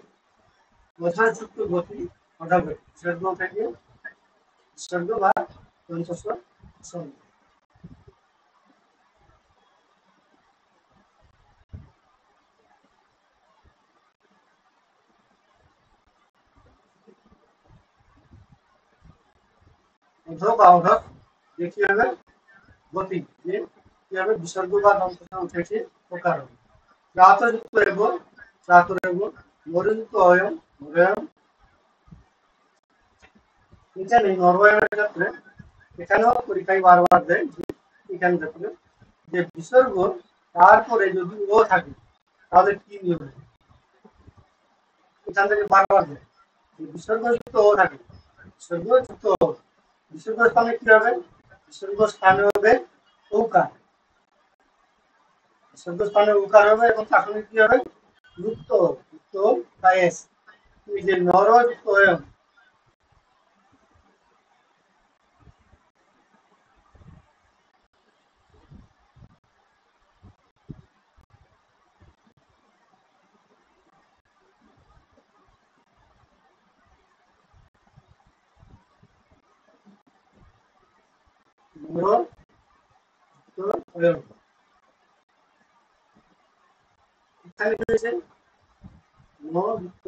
মধ্যযুক্ত গতি অধাবে বিসর্গ উঠে গিয়ে বিসর্গ বা দন্তস্ব সন্ধি অধ বা অধক যে কি হবে গতি যে কি হবে বিসর্গ বা দন্তস্ব উঠে গিয়ে প্রকার হবে প্রাতযুক্ত এবং প্রাতর এবং মরযুক্ত অয়ন মরয়ন এখানে নরওয়ের ক্ষেত্রে এখানেও পরীক্ষায় বারবার দেয় যে এখানে ক্ষেত্রে যে বিসর্গ তারপরে যদি ও থাকে তাহলে কি নিয়ম হবে এখান থেকে বারবার দেয় যে বিসর্গযুক্ত ও থাকে বিসর্গযুক্ত ও বিসর্গ স্থানে কি হবে বিসর্গ স্থানে হবে ঔকার বিসর্গ স্থানে ঔকার হবে এবং তখন কি হবে যুক্ত যুক্ত বা এস এই যে নরযুক্ত অয়ন নরযুক্ত অয়ন এখানে কি হয়েছে নরযুক্ত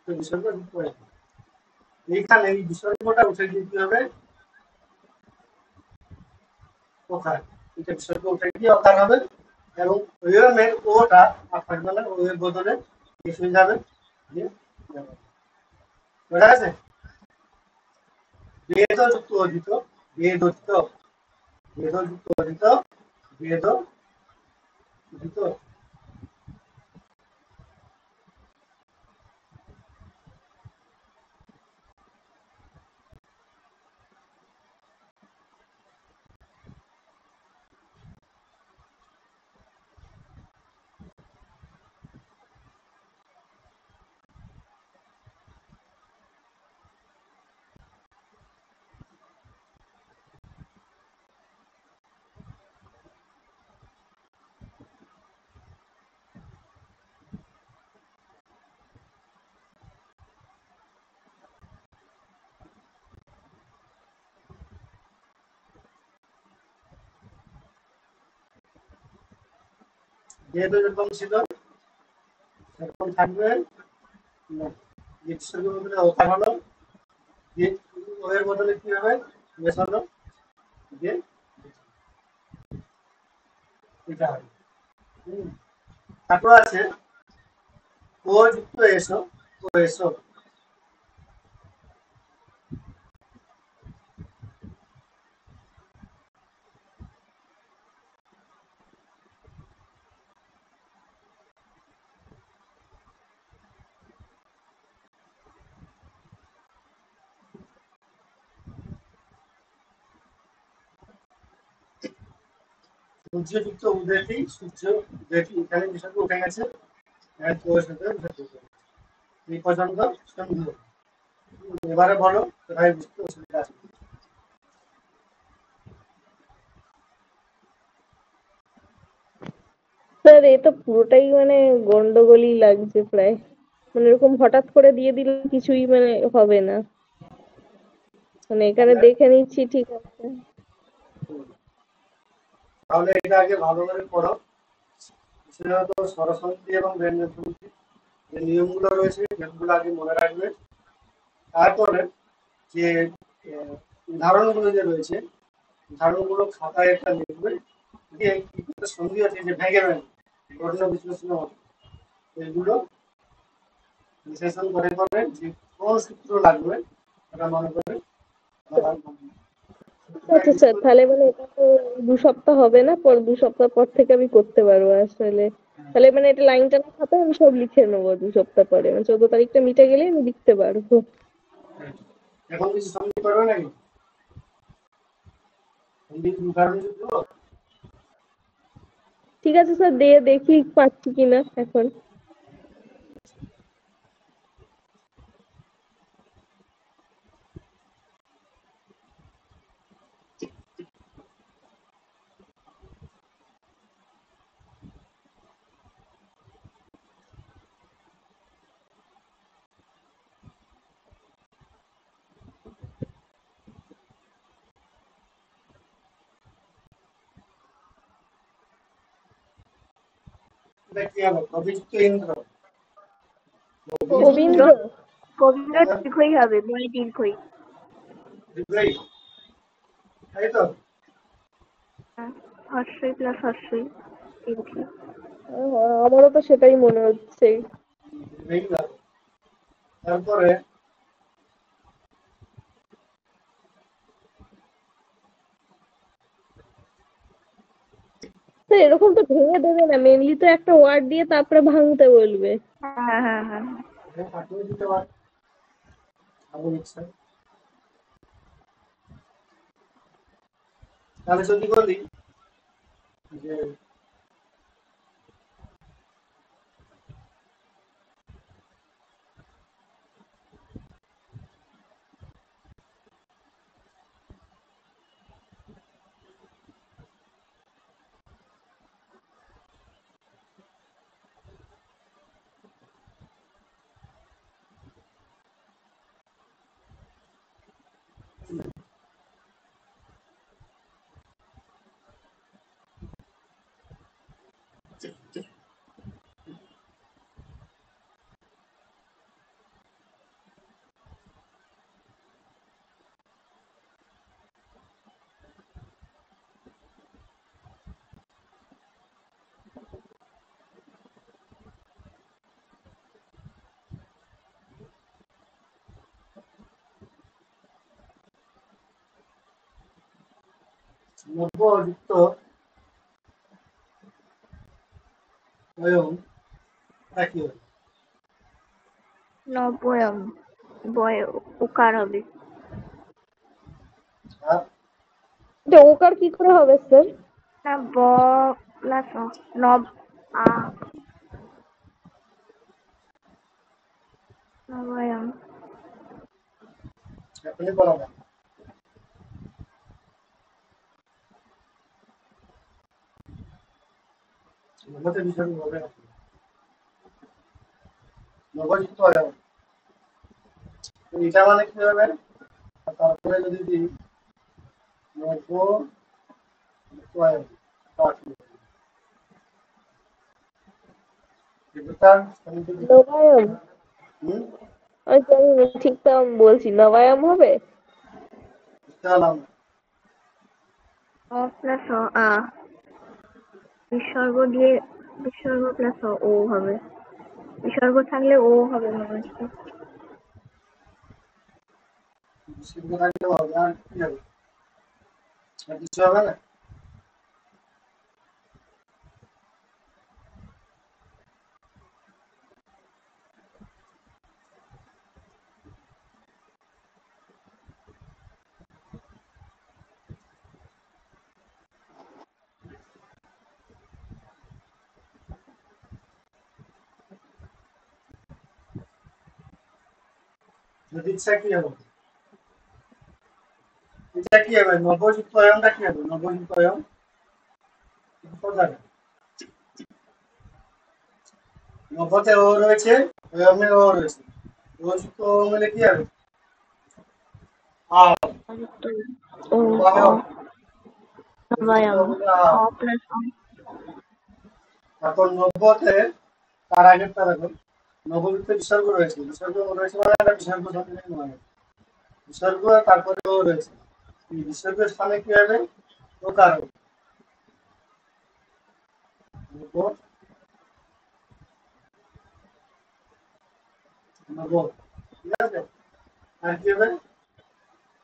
বিসর্গ যুক্ত অয়ন এইখানে এই বিসর্গটা উঠে গিয়ে কি হবে ওকার এটা বিসর্গ উঠে গিয়ে অকার হবে এবং ওয়মের ওটা আর থাকবে না ওয়ের বদলে এস হয়ে যাবে দিয়ে যাবে। বোঝা গেছে বেদ যুক্ত অধিত বেদ অধিত বেদ যুক্ত অধিত বেদ অধিত বেদ যেরকম ছিল সেরকম থাকবে না যে বিসর্গ বদলে ওকার হলো যে ওয়ের বদলে কি হবে বেশ হলো যে এটা হবে তারপর আছে ও যুক্ত এসো ও এসো সূর্যযুক্ত উদয়তেই সূর্য উদয়টি এখানে বিষয়টা উঠে গেছে, সাথে এই পর্যন্ত সন্ধি। এবারে বলো কোথায় বুঝতে অসুবিধা আছে। স্যার এ তো পুরোটাই মানে গন্ডগোলই লাগছে প্রায়, মানে এরকম হঠাৎ করে দিয়ে দিলে কিছুই মানে হবে না, মানে এখানে দেখে নিচ্ছি ঠিক আছে। তাহলে এটা আগে ভালো করে পড়ো, বিশেষত স্বরসন্ধি এবং ব্যঞ্জনসন্ধি যে নিয়মগুলো রয়েছে সেগুলো আগে মনে রাখবে। তারপরে যে উদাহরণগুলো যে রয়েছে উদাহরণগুলো খাতায় একটা লিখবে, দিয়ে কি করে সন্ধি আছে যে ভেঙে ভেঙে বর্ণ বিশ্লেষণের মতো এগুলো বিশ্লেষণ করে করে যে কোন সূত্র লাগবে এটা মনে করে আচ্ছা স্যার, তাহলে মানে এটা তো 2 সপ্তাহ হবে না, পর 2 সপ্তাহ পর থেকে আমি করতে পারবো আসলে। তাহলে মানে এটা লাইনটা না খাতায় আমি সব লিখে নেবো 2 সপ্তাহ পরে, মানে 14 তারিখটা মিটে গেলে আমি লিখতে পারবো। এখন কিছু সন্ধি করবে নাকি? সন্ধি উদাহরণ দিবো? ঠিক আছে স্যার, দিয়ে দেখি পাচ্ছি কিনা এখন। এটা কি হবে? অভিযুক্ত ইন্দ্র গোবিন্দ্র। গোবিন্দ দীর্ঘই হবে, বই দীর্ঘই। বিপ্লবী, তাই তো? হর্ষই প্লাস হর্ষই দীর্ঘই। আমারও তো সেটাই মনে হচ্ছে। বিপ্লবী। তারপরে স্যার এরকম তো ভেঙে দেবে না, মেনলি তো একটা ওয়ার্ড দিয়ে তারপরে ভাঙতে বলবে। হ্যাঁ হ্যাঁ হ্যাঁ। কাটিয়ে দিতে পার আমার ইচ্ছা। তাহলে যদি বলি যে নব্যযুক্ত অয়ং কি হবে? নবয়ম, বয় উকার হবে। আর এটা ওকার কি করে হবে স্যার? না, ব প্লাস নব আ নবয়ম। এখনই বলা না, নব্যতে বিষয় হবে না। নবযুক্ত অয়ং এটা মানে কি হবে? তারপরে যদি দিই নব্যযুক্ত অয়ং তার নবায়ম। হুম আমি জানি না, ঠিক তো আমি বলছি নবায়ম হবে। চালাম অ প্লাস আ, বিসর্গ দিয়ে বিসর্গ প্লাস ও হবে। বিসর্গ থাকলে ও হবে মনে হচ্ছে। সিদ্ধ থাকলে হবে আর কি হবে? আর কিছু হবে না। যদি ইচ্ছা কি হবে? এটা কি হবে? নবযুক্ত অয়নটা কি হবে? নবযুক্ত অয়ন কোথায়? নবতে ও রয়েছে, অয়নে ও রয়েছে। নবযুক্ত ও মিলে কি হবে? আ। ও নবাবে অ ও। নবযুক্ত নবায়ন ও মিলে আ। অ প্লাস অ। তারপর নব্বতে তার আগেরটা দেখো, নবযুক্ত বিসর্গ রয়েছে। বিসর্গ রয়েছে মানে একটা বিসর্গ সম্পূর্ণ মানে বিসর্গ তারপরে ও রয়েছে। এই বিসর্গের স্থানে কি হবে? ওকার হবে। নব, নব। ঠিক আছে? আর কি হবে?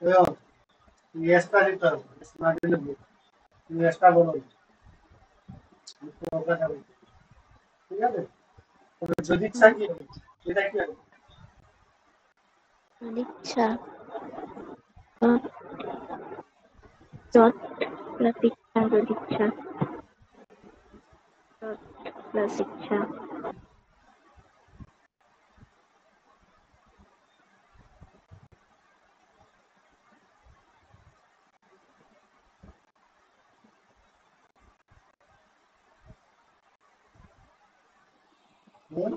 অয়ন। এসটা দিতে হবে। এস না দিলে ভুল। তুমি এসটা বলো না। ওকার হবে। ঠিক আছে? তবে যদি ইচ্ছা কি হবে? এটা কি হবে? ইচ্ছা ডট প্লাস ইচ্ছা সদিচ্ছা ডট প্লাস ইচ্ছা হুম?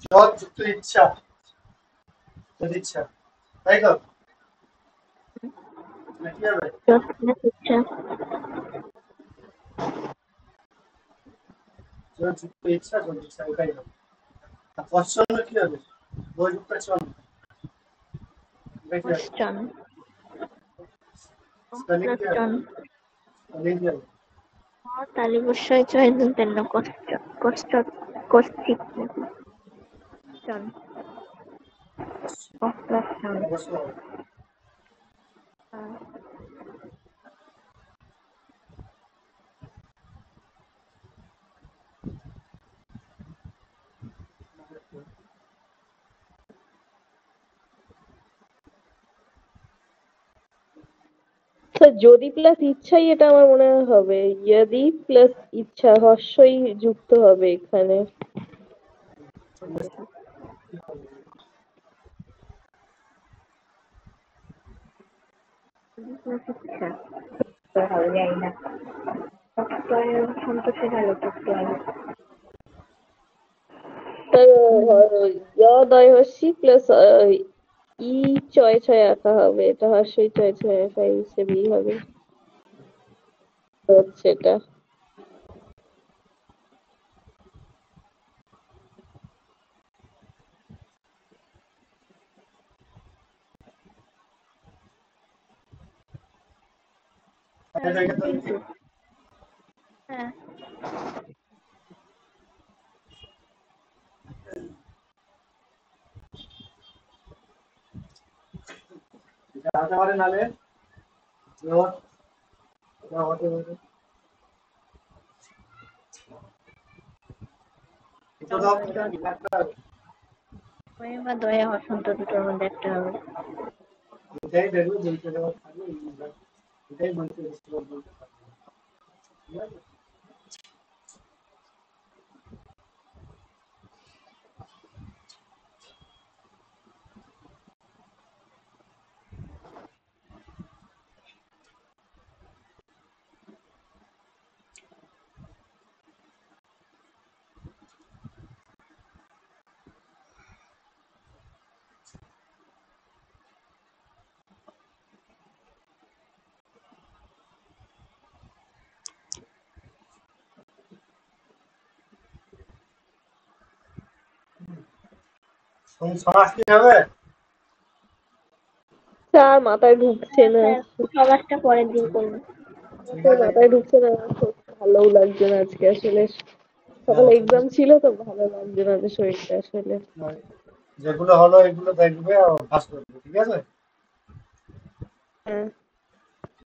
যত যুক্ত ইচ্ছা, যদি ইচ্ছা। তাই তো? না কি হবে? ডট প্লাস ইচ্ছা যত যুক্ত ইচ্ছা, যদি ইচ্ছা ওটাই হবে। আর পশ্চন্ন কি হবে? বৈযুক্ত চন্দ্র। এটা কি হবে? কোশ্চন স্পেলিং প্লাস কি হবে? চন স্পেলিং কি হবে? তালিবস্যই চয়ন তেন কষ্ট কষ্ট কষ্টিত চন অ প্লাস চন অবশ্যই হবে। তো যদি প্লাস ইচ্ছাই এটা আমার মনে হয় হবে, যদি প্লাস ইচ্ছা হর্ষই যুক্ত হবে এখানে। ইচ্ছা হবে জানি না সন্তোষে গেল করতে হবে দয় হর্ষি প্লাস ই ছয় ছয় আঁকা হবে, এটা হর্ষই ছয় ছয় আঁকা হিসেবেই হবে সেটা। হ্যাঁ এটা হতে পারে নালে যত, এটা হতে পারে। এটা দাও নাকি একটা হবে? বা দয়া বসন্ত দুটোর মধ্যে একটা হবে এটাই দেখবে বলতে দেওয়া থাকবে, এটাই বলতে বলতে থাকবে। ঠিক আছে? সমাজ কি হবে? আর মাথায় ঢুকছে না, সবারটা পরের দিন করবো ঠিক তোর আছে। মাথায় ঢুকছে না, ভালোও লাগছে না আজকে আসলে। সকালে এক্সাম ছিল তো, ভালো লাগছে না যে শরীরটা আসলে। যেগুলো হলো এগুলো দেখবে আর অভ্যাস করবে। ঠিক আছে? হ্যাঁ।